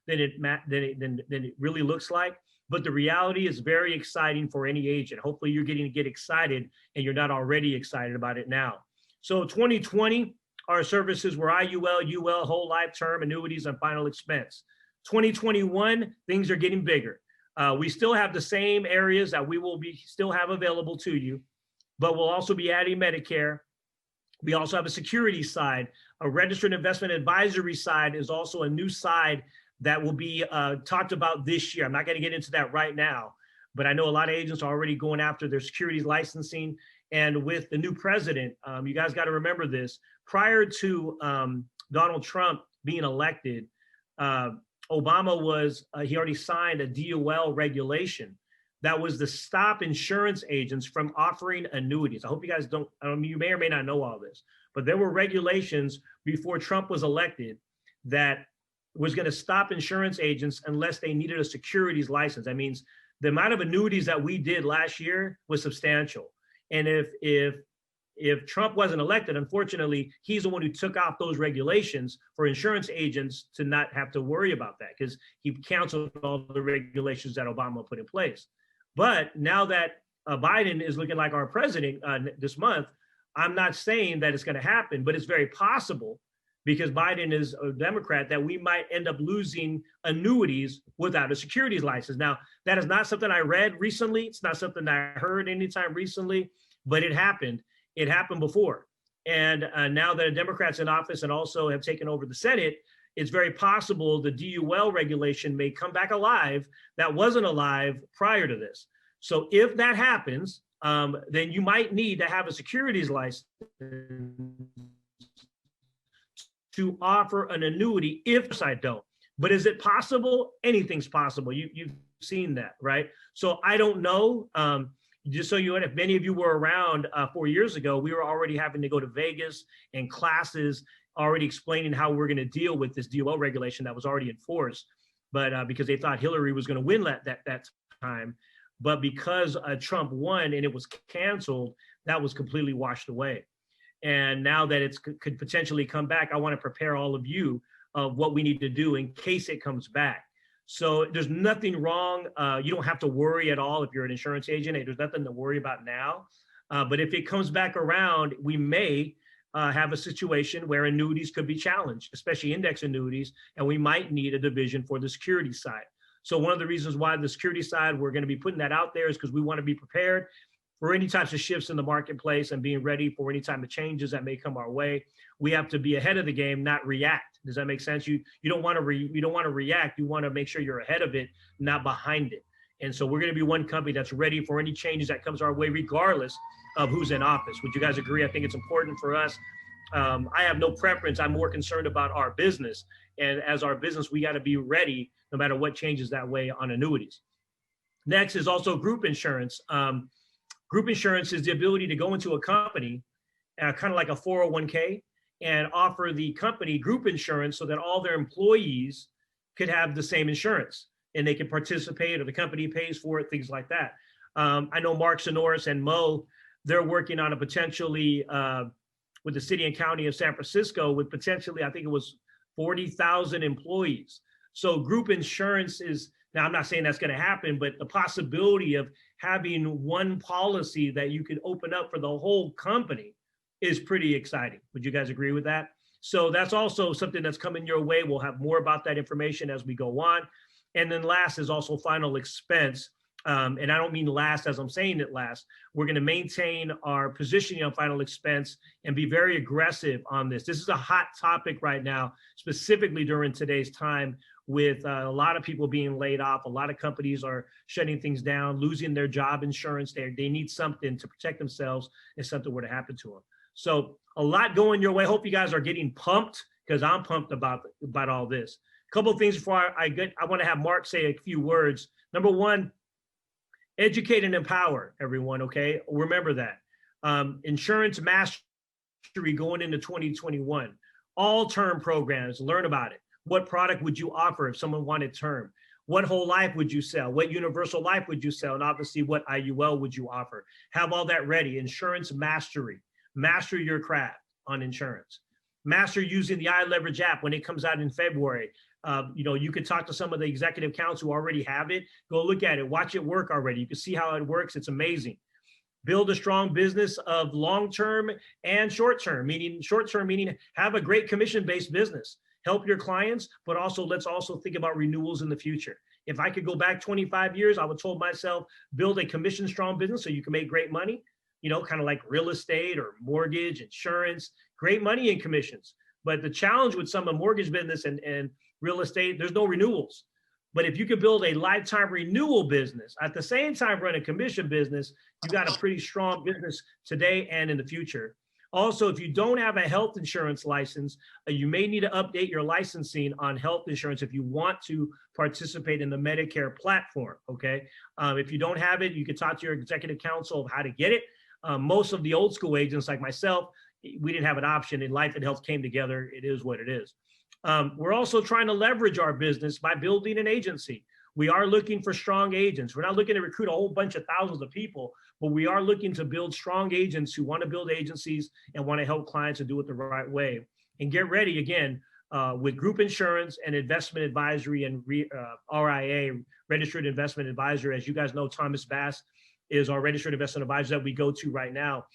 than it really looks like. But the reality is very exciting for any agent. Hopefully you're getting to get excited and you're not already excited about it now. So 2020, our services were IUL, UL, whole life term, annuities, and final expense. 2021, things are getting bigger. We still have the same areas that we will still have available to you, but we'll also be adding Medicare. We also have a security side. A registered investment advisory side is also a new side that will be talked about this year. I'm not going to get into that right now, but I know a lot of agents are already going after their securities licensing. And with the new president, you guys got to remember this, prior to Donald Trump being elected, Obama he already signed a DOL regulation that was to stop insurance agents from offering annuities. I hope you guys you may or may not know all this, but there were regulations before Trump was elected that was going to stop insurance agents unless they needed a securities license. That means the amount of annuities that we did last year was substantial. And if Trump wasn't elected, unfortunately, he's the one who took out those regulations for insurance agents to not have to worry about that, because he canceled all the regulations that Obama put in place. But now that Biden is looking like our president this month, I'm not saying that it's going to happen, but it's very possible because Biden is a Democrat, that we might end up losing annuities without a securities license. Now, that is not something I read recently. It's not something I heard anytime recently, but it happened. It happened before. And now that a Democrat's in office and also have taken over the Senate, it's very possible the DUL regulation may come back alive that wasn't alive prior to this. So if that happens, then you might need to have a securities license to offer an annuity if I don't. But is it possible? Anything's possible. You've seen that, right? So I don't know. Just so you know, if many of you were around 4 years ago, we were already having to go to Vegas and classes already explaining how we're going to deal with this DOL regulation that was already in force. But because they thought Hillary was going to win that time. But because Trump won and it was canceled, that was completely washed away. And now that it could potentially come back, I want to prepare all of you of what we need to do in case it comes back. So there's nothing wrong. You don't have to worry at all if you're an insurance agent. There's nothing to worry about now. But if it comes back around, we may have a situation where annuities could be challenged, especially index annuities, and we might need a division for the security side. So one of the reasons why the security side, we're going to be putting that out there is because we want to be prepared for any types of shifts in the marketplace and being ready for any type of changes that may come our way. We have to be ahead of the game, not react. Does that make sense? You don't want to react. You want to make sure you're ahead of it, not behind it. And so we're going to be one company that's ready for any changes that comes our way, regardless of who's in office. Would you guys agree? I think it's important for us. I have no preference. I'm more concerned about our business. And as our business, we got to be ready no matter what changes that way on annuities. Next is also group insurance. Group insurance is the ability to go into a company, kind of like a 401k, and offer the company group insurance so that all their employees could have the same insurance and they can participate, or the company pays for it, things like that. I know Mark Sonoris and Mo, they're working on a potentially with the city and county of San Francisco with potentially, I think it was 40,000 employees. So group insurance is, now I'm not saying that's going to happen, but the possibility of having one policy that you could open up for the whole company is pretty exciting. Would you guys agree with that? So that's also something that's coming your way. We'll have more about that information as we go on. And then last is also final expense. And I don't mean last as I'm saying it last. We're going to maintain our positioning on final expense and be very aggressive on this. This is a hot topic right now, specifically during today's time, with a lot of people being laid off. A lot of companies are shutting things down, losing their job insurance. They need something to protect themselves if something were to happen to them. So a lot going your way. Hope you guys are getting pumped, because I'm pumped about all this. A couple of things before I want to have Mark say a few words. Number one, educate and empower everyone, okay? Remember that. Insurance mastery going into 2021. All term programs, learn about it. What product would you offer if someone wanted term? What whole life would you sell? What universal life would you sell? And obviously, what IUL would you offer? Have all that ready. Insurance mastery. Master your craft on insurance. Master using the iLeverage app when it comes out in February. You could talk to some of the executive council who already have it. Go look at it, watch it work already. You can see how it works. It's amazing. Build a strong business of long-term and short-term, meaning have a great commission-based business. Help your clients, but also let's also think about renewals in the future. If I could go back 25 years, I would told myself, build a commission-strong business so you can make great money, kind of like real estate or mortgage, insurance, great money in commissions. But the challenge with some of mortgage business and real estate, there's no renewals. But if you could build a lifetime renewal business, at the same time run a commission business, you got a pretty strong business today and in the future. Also, if you don't have a health insurance license, you may need to update your licensing on health insurance if you want to participate in the Medicare platform, okay? If you don't have it, you can talk to your executive council of how to get it. Most of the old school agents like myself, we didn't have an option, and life and health came together. It is what it is. We're also trying to leverage our business by building an agency. We are looking for strong agents. We're not looking to recruit a whole bunch of thousands of people, but we are looking to build strong agents who want to build agencies and want to help clients and do it the right way. And get ready again with group insurance and investment advisory and RIA, Registered Investment Advisor. As you guys know, Thomas Bass is our Registered Investment Advisor that we go to right now.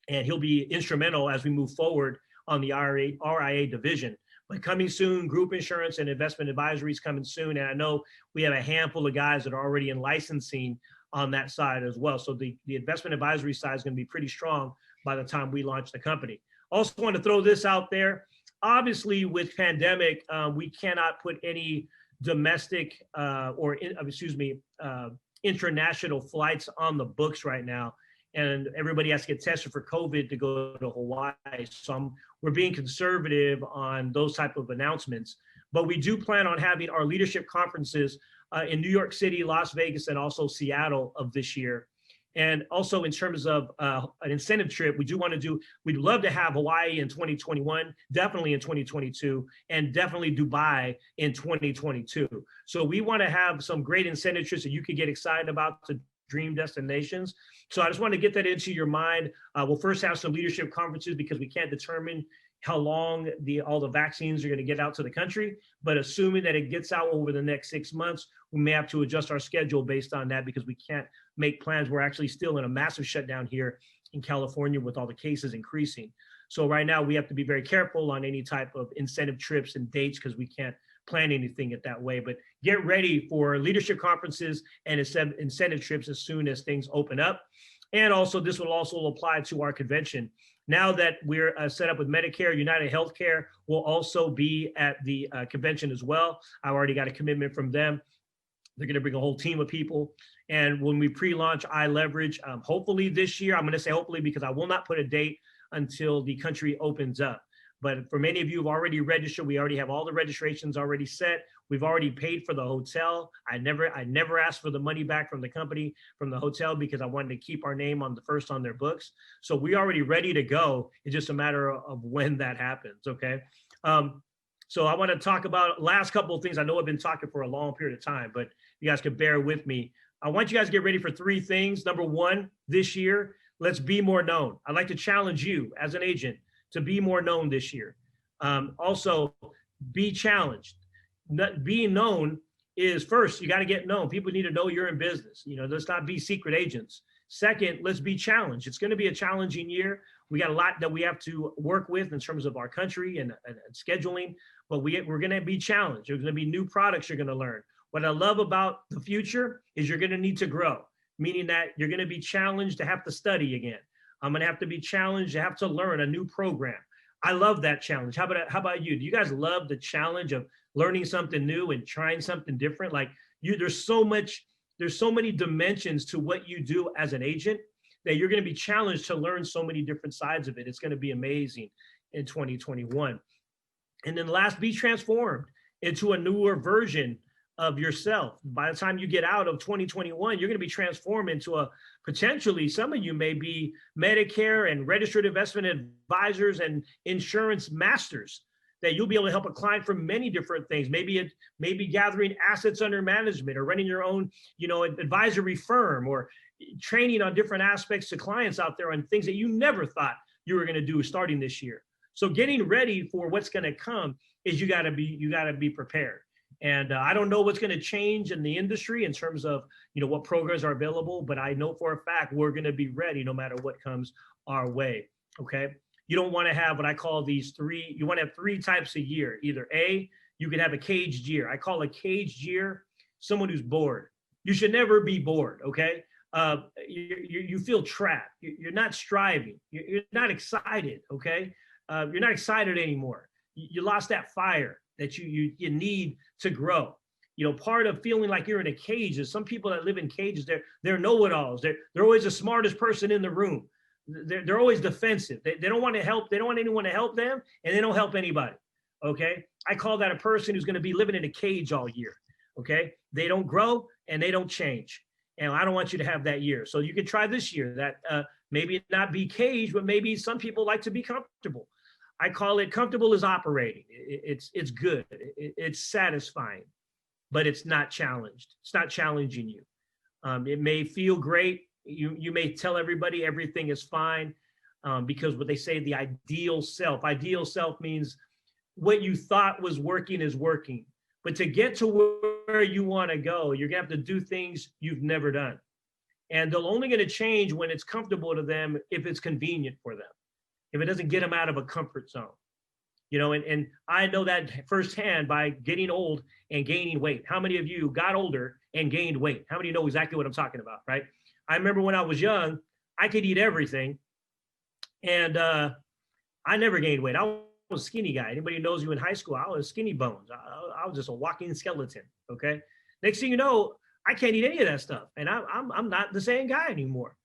And he'll be instrumental as we move forward on the RIA division. But coming soon, group insurance and investment advisory is coming soon. And I know we have a handful of guys that are already in licensing on that side as well. So the investment advisory side is going to be pretty strong by the time we launch the company. Also want to throw this out there. Obviously, with pandemic, we cannot put any domestic international flights on the books right now. And everybody has to get tested for COVID to go to Hawaii. So we're being conservative on those type of announcements. But we do plan on having our leadership conferences in New York City, Las Vegas, and also Seattle of this year. And also in terms of an incentive trip, we'd love to have Hawaii in 2021, definitely in 2022, and definitely Dubai in 2022. So we want to have some great incentive trips that you could get excited about to dream destinations. So I just want to get that into your mind. We'll first have some leadership conferences because we can't determine how long all the vaccines are going to get out to the country. But assuming that it gets out over the next 6 months, we may have to adjust our schedule based on that because we can't make plans. We're actually still in a massive shutdown here in California with all the cases increasing. So right now we have to be very careful on any type of incentive trips and dates because we can't plan anything it that way. But get ready for leadership conferences and incentive trips as soon as things open up. And also this will also apply to our convention. Now that we're set up with Medicare, United Healthcare will also be at the convention as well. I've already got a commitment from them. They're going to bring a whole team of people. And when we pre-launch iLeverage, hopefully this year, I'm going to say hopefully because I will not put a date until the country opens up. But for many of you who've already registered, we already have all the registrations already set. We've already paid for the hotel. I never asked for the money back from the company, from the hotel, because I wanted to keep our name on their books. So we're already ready to go. It's just a matter of when that happens, okay? So I want to talk about last couple of things. I know I've been talking for a long period of time, but you guys can bear with me. I want you guys to get ready for 3 things. Number 1, this year, let's be more known. I'd like to challenge you as an agent to be more known this year. Also, be challenged. Being known is first, you got to get known. People need to know you're in business. Let's not be secret agents. Second, let's be challenged. It's going to be a challenging year. We got a lot that we have to work with in terms of our country and scheduling, but we're going to be challenged. There's going to be new products you're going to learn. What I love about the future is you're going to need to grow, meaning that you're going to be challenged to have to study again. I'm going to have to be challenged to have to learn a new program. I love that challenge. How about you? Do you guys love the challenge of learning something new and trying something different? There's so many dimensions to what you do as an agent that you're going to be challenged to learn so many different sides of it. It's going to be amazing in 2021. And then last, be transformed into a newer version of yourself. By the time you get out of 2021, you're going to be transformed into potentially, some of you may be Medicare and registered investment advisors and insurance masters, that you'll be able to help a client from many different things. Maybe gathering assets under management or running your own, advisory firm, or training on different aspects to clients out there on things that you never thought you were going to do starting this year. So getting ready for what's going to come is you got to be prepared. And I don't know what's going to change in the industry in terms of, what programs are available, but I know for a fact we're going to be ready no matter what comes our way. Okay. You don't want to have what I call you want to have 3 types a year. Either A, you can have a caged year. I call a caged year someone who's bored. You should never be bored. Okay. You feel trapped. You're not striving. You're not excited. Okay. You're not excited anymore. You lost that fire that you need to grow. Part of feeling like you're in a cage is some people that live in cages, they're know-it-alls. They're always the smartest person in the room. They're always defensive. They don't want to help. They don't want anyone to help them, and they don't help anybody. Okay. I call that a person who's going to be living in a cage all year. Okay. They don't grow and they don't change. And I don't want you to have that year. So you can try this year that maybe not be caged, but maybe some people like to be comfortable. I call it comfortable as operating. It's good. It's satisfying, but it's not challenged. It's not challenging you. It may feel great. You may tell everybody everything is fine because what they say, the ideal self. Ideal self means what you thought was working is working. But to get to where you want to go, you're going to have to do things you've never done. And they're only going to change when it's comfortable to them if it's convenient for them. if it doesn't get them out of a comfort zone. You know, and I know that firsthand by getting old and gaining weight. How many of you got older and gained weight? How many know exactly what I'm talking about, right? I remember when I was young, I could eat everything, and I never gained weight. I was a skinny guy. Anybody who knows you in high school, I was skinny bones. I was just a walking skeleton, okay? Next thing you know, I can't eat any of that stuff, and I'm not the same guy anymore.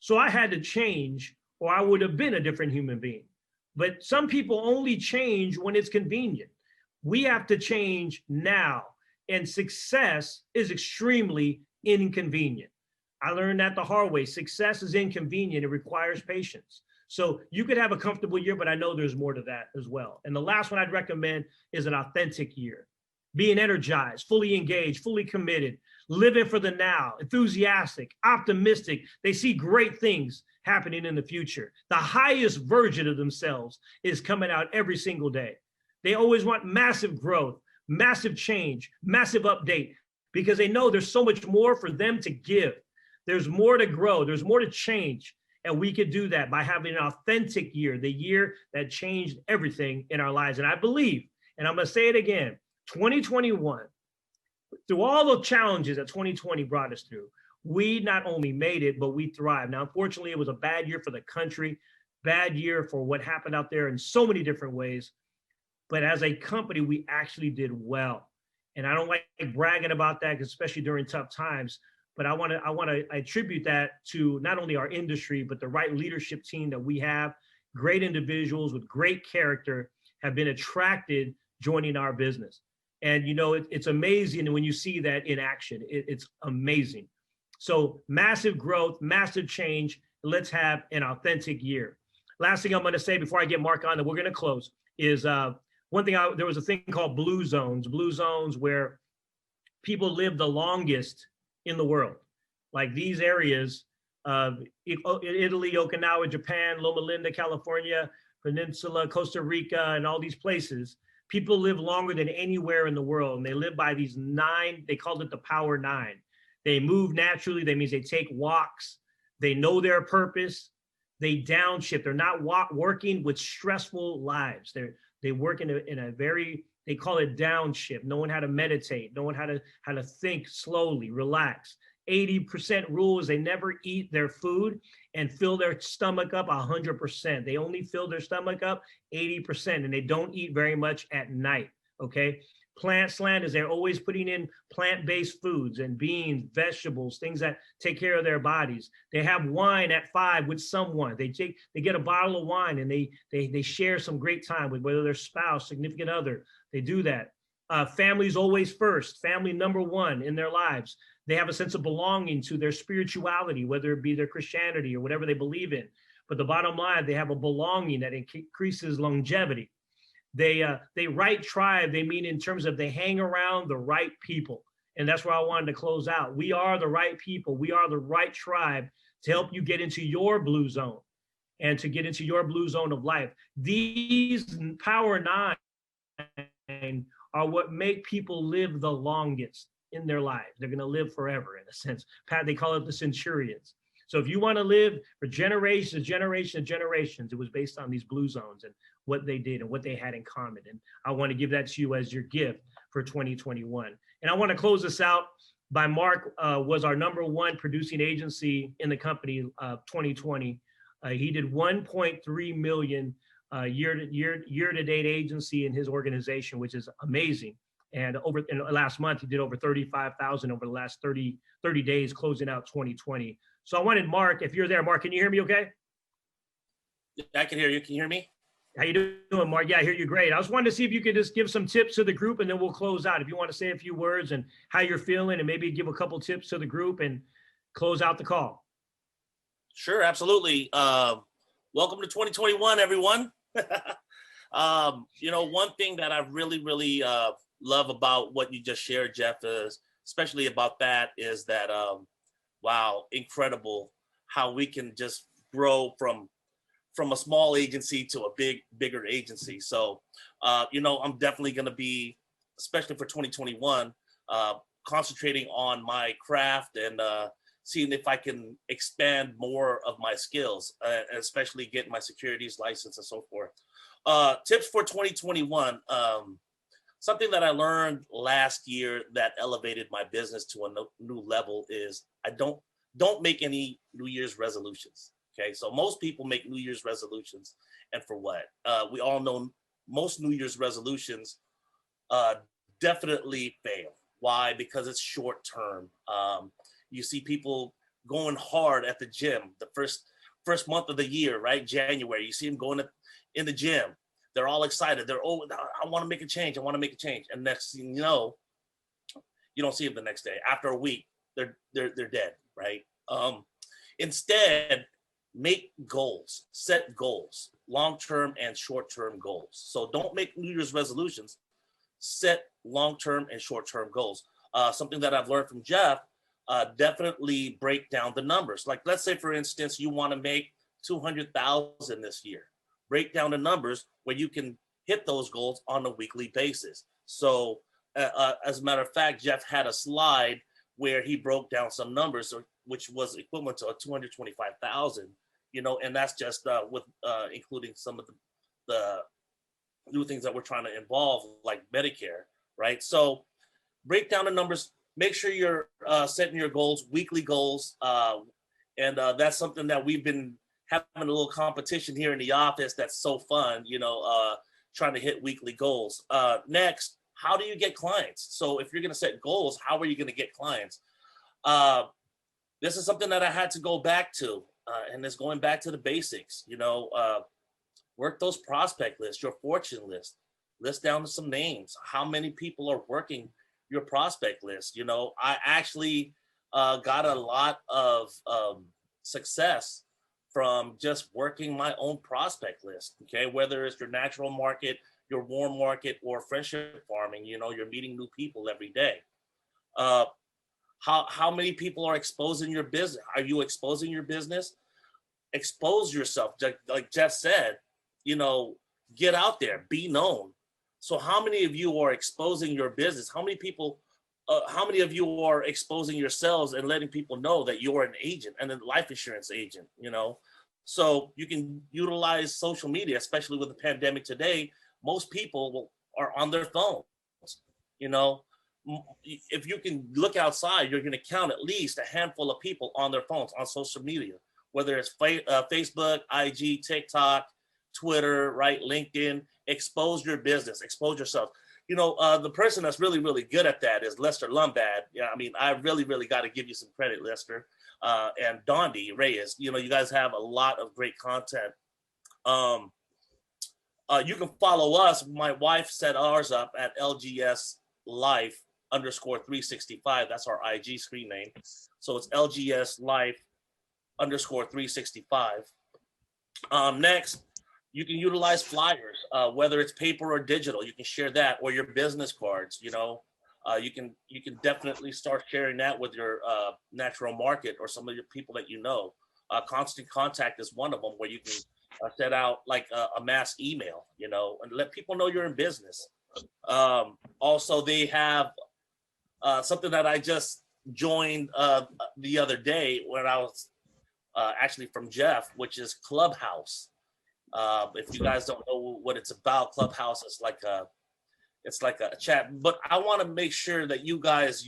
So I had to change, or I would have been a different human being. But some people only change when it's convenient. We have to change now, and success is extremely inconvenient. I learned that the hard way. Success is inconvenient. It requires patience. So you could have a comfortable year, but I know there's more to that as well. And the last one I'd recommend is an authentic year. Being energized, fully engaged, fully committed, living for the now, enthusiastic, optimistic. They see great things happening in the future. The highest version of themselves is coming out every single day. They always want massive growth, massive change, massive update, because they know there's so much more for them to give. There's more to grow. There's more to change. And we could do that by having an authentic year, the year that changed everything in our lives. And I believe, and I'm going to say it again, 2021, through all the challenges that 2020 brought us through, we not only made it, but we thrived. Now, unfortunately, it was a bad year for the country, bad year for what happened out there in so many different ways. But as a company, we actually did well. And I don't like bragging about that, especially during tough times. But I want to attribute that to not only our industry, but the right leadership team that we have. Great individuals with great character have been attracted joining our business. And, you know, it's amazing when you see that in action. It's amazing. So massive growth, massive change. Let's have an authentic year. Last thing I'm going to say before I get Mark on, that we're going to close, is one thing. There was a thing called blue zones where people live the longest in the world. Like these areas of Italy, Okinawa, Japan, Loma Linda, California, Peninsula, Costa Rica, and all these places. People live longer than anywhere in the world, and they live by these 9, they called it the Power 9. They move naturally. That means they take walks. They know their purpose. They downshift. They're not working with stressful lives. They work in a very, they call it downshift, knowing how to meditate, knowing how to think slowly, relax. 80% rule is they never eat their food and fill their stomach up 100%. They only fill their stomach up 80%, and they don't eat very much at night, okay? Plant slant is they're always putting in plant-based foods and beans, vegetables, things that take care of their bodies. They have wine at 5 with someone. They get a bottle of wine and they share some great time with whether their spouse, significant other. They do that. Family's always first, family number one in their lives. They have a sense of belonging to their spirituality, whether it be their Christianity or whatever they believe in. But the bottom line, they have a belonging that increases longevity. They right tribe, they mean in terms of they hang around the right people. And that's where I wanted to close out. We are the right people. We are the right tribe to help you get into your blue zone and to get into your blue zone of life. These Power 9 are what make people live the longest in their lives. They're going to live forever, in a sense. They call it the centurions. So if you want to live for generations, generations, it was based on these blue zones and what they did and what they had in common. And I want to give that to you as your gift for 2021. And I want to close this out by Mark was our #1 producing agency in the company 2020. He did 1.3 million year to date agency in his organization, which is amazing. And in last month, he did over 35,000 over the last 30 days, closing out 2020. So I wanted Mark, if you're there, Mark, can you hear me okay? I can hear you. Can you hear me? How you doing, Mark? Yeah, I hear you great. I just wanted to see if you could just give some tips to the group and then we'll close out. If you want to say a few words and how you're feeling and maybe give a couple tips to the group and close out the call. Sure, absolutely. Welcome to 2021, everyone. One thing that I really love about what you just shared, Jeff, is especially about that is that, wow, incredible how we can just grow from a small agency to a bigger agency. So, I'm definitely going to be, especially for 2021, concentrating on my craft and seeing if I can expand more of my skills, especially getting my securities license and so forth. Tips for 2021. Something that I learned last year that elevated my business to a new level is I don't make any New Year's resolutions. Okay, so most people make New Year's resolutions, and for what? We all know most New Year's resolutions definitely fail. Why? Because it's short term. You see people going hard at the gym the first month of the year, right? January. You see them going in the gym. They're all excited. They're, oh, I want to make a change. I want to make a change. And next thing you know, you don't see them the next day. After a week, they're dead, right? Instead, make goals, set goals, long-term and short-term goals. So don't make New Year's resolutions, set long-term and short-term goals. Something that I've learned from Jeff, definitely break down the numbers. Like, let's say, for instance, you want to make 200,000 this year. Break down the numbers where you can hit those goals on a weekly basis. So as a matter of fact, Jeff had a slide where he broke down some numbers, which was equivalent to a 225,000, you know, and that's just with including some of the new things that we're trying to involve, like Medicare, right? So break down the numbers, make sure you're setting your goals, weekly goals. And that's something that we've been having a little competition here in the office. That's so fun, you know, trying to hit weekly goals. Next, how do you get clients? So if you're going to set goals, how are you going to get clients? This is something that I had to go back to, and it's going back to the basics, you know, work those prospect lists, your fortune list down to some names. How many people are working your prospect list? You know, I actually got a lot of success from just working my own prospect list, okay? Whether it's your natural market, your warm market, or friendship farming, you know, you're meeting new people every day. How many people are exposing your business? Are you exposing your business? Expose yourself, like Jeff said, you know, get out there, be known. So how many of you are exposing your business? How many people, how many of you are exposing yourselves and letting people know that you're an agent and a life insurance agent, you know? So you can utilize social media, especially with the pandemic today. Most people are on their phones, you know? If you can look outside, you're gonna count at least a handful of people on their phones on social media, whether it's Facebook, IG, TikTok, Twitter, right, LinkedIn. Expose your business, expose yourself. You know, the person that's really, really good at that is Lester Lumbad. Yeah, I mean, I really, really got to give you some credit, Lester, and Dondi Reyes. You know, you guys have a lot of great content. You can follow us. My wife set ours up at LGS Life _365. That's our IG screen name. So it's LGS Life _365. Next, you can utilize flyers, whether it's paper or digital. You can share that, or your business cards. You know, you can definitely start sharing that with your natural market or some of your people that you know. Constant contact is one of them, where you can set out like a mass email, you know, and let people know you're in business. Also, they have something that I just joined the other day when I was actually from Jeff, which is Clubhouse. If you guys don't know what it's about, Clubhouse is like a chat, but I want to make sure that you guys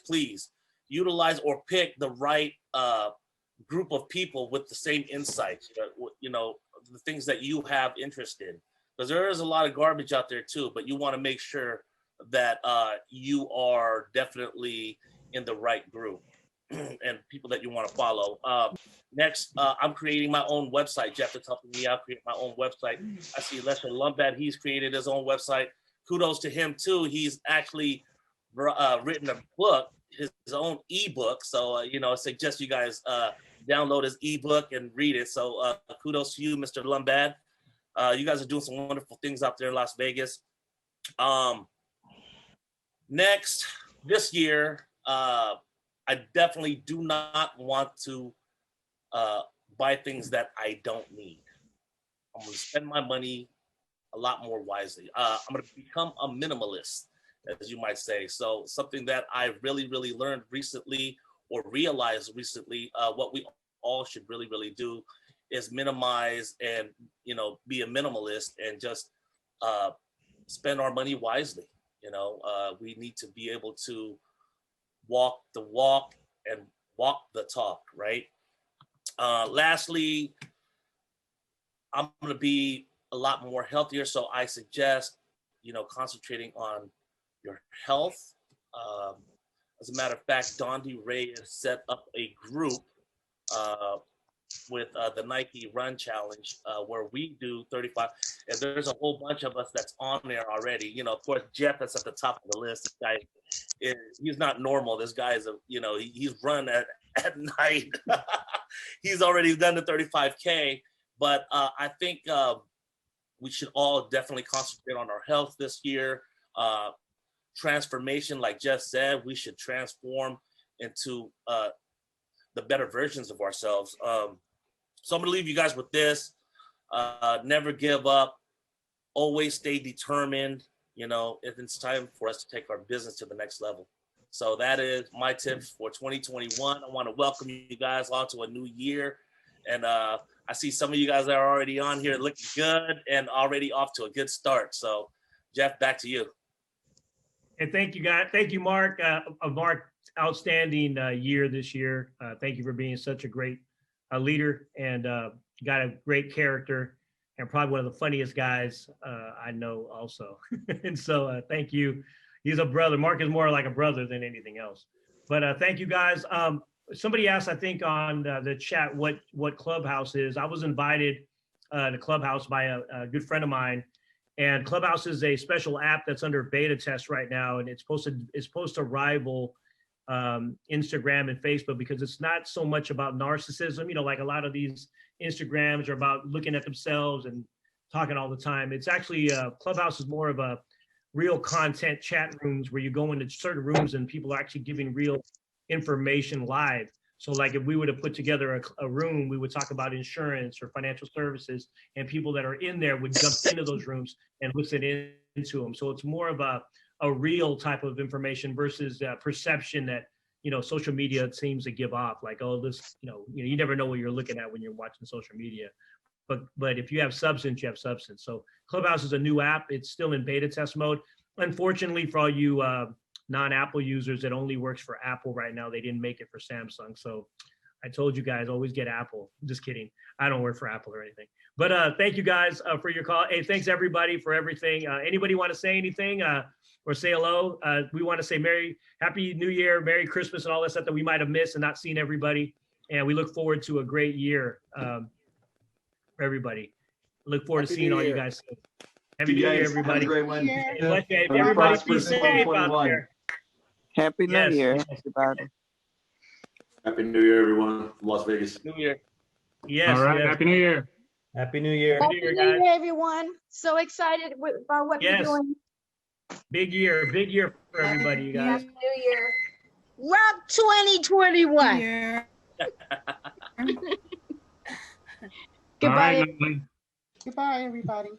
please utilize or pick the right group of people with the same insights, you know, the things that you have interest in, because there is a lot of garbage out there too, but you want to make sure that you are definitely in the right group and people that you want to follow. Next, I'm creating my own website. Jeff is helping me out create my own website. I see Lester Lumbad, he's created his own website. Kudos to him too. He's actually written a book, his own ebook. So, you know, I suggest you guys download his ebook and read it. So kudos to you, Mr. Lumbad. You guys are doing some wonderful things out there in Las Vegas. Next, this year, I definitely do not want to buy things that I don't need. I'm going to spend my money a lot more wisely. I'm going to become a minimalist, as you might say. So something that I really, really learned recently or realized recently, what we all should really do is minimize and, you know, be a minimalist and just spend our money wisely. You know, we need to be able to walk the walk and walk the talk, right? Lastly, I'm going to be a lot more healthier. So I suggest, you know, concentrating on your health. As a matter of fact, Dondi Ray has set up a group with the Nike Run Challenge where we do 35. And there's a whole bunch of us that's on there already. You know, of course, Jeff is at the top of the list. This guy he's not normal. This guy is he's run at night. He's already done the 35K. But I think we should all definitely concentrate on our health this year. Transformation, like Jeff said, we should transform into the better versions of ourselves. So I'm gonna leave you guys with this. Never give up. Always stay determined. You know, if it's time for us to take our business to the next level. So that is my tips for 2021. I want to welcome you guys all to a new year. And I see some of you guys that are already on here looking good and already off to a good start. So Jeff, back to you. And thank you, guys. Thank you, Mark. Mark, outstanding year this year. Thank you for being such a great leader, and you got a great character, and probably one of the funniest guys I know also. And so thank you. He's a brother. Mark is more like a brother than anything else. But thank you, guys. Somebody asked, I think, on the chat what Clubhouse is. I was invited to Clubhouse by a good friend of mine. And Clubhouse is a special app that's under beta test right now, and it's supposed to rival Instagram and Facebook, because it's not so much about narcissism. You know, like a lot of these Instagrams are about looking at themselves and talking all the time. It's actually Clubhouse is more of a real content chat rooms where you go into certain rooms and people are actually giving real information live. So like if we were to put together a room, we would talk about insurance or financial services, and people that are in there would jump into those rooms and listen into them. So it's more of a real type of information versus perception that, you know, social media seems to give off, like, oh, this, you never know what you're looking at when you're watching social media. But if you have substance, you have substance. So Clubhouse is a new app. It's still in beta test mode. Unfortunately, for all you non-Apple users, it only works for Apple right now. They didn't make it for Samsung. So I told you guys, always get Apple. Just kidding. I don't work for Apple or anything. But thank you guys for your call. Hey, thanks everybody for everything. Anybody want to say anything or say hello? We want to say Happy New Year, Merry Christmas, and all that stuff that we might have missed and not seen everybody. And we look forward to a great year for everybody. Look forward to seeing all you guys soon. Happy New Year, everybody. Have a great one. Everybody be safe out there. Happy New Year, yes. everybody. Happy New Year, everyone from Las Vegas. New Year. Yes. All right. Yes. Happy New Year. Happy New Year. Happy New Year, guys. Everyone. So excited about what Yes. you're doing. Big year for everybody, you guys. Happy New Year. Rock 2021. Yeah. Goodbye. All right, Natalie. Goodbye, everybody.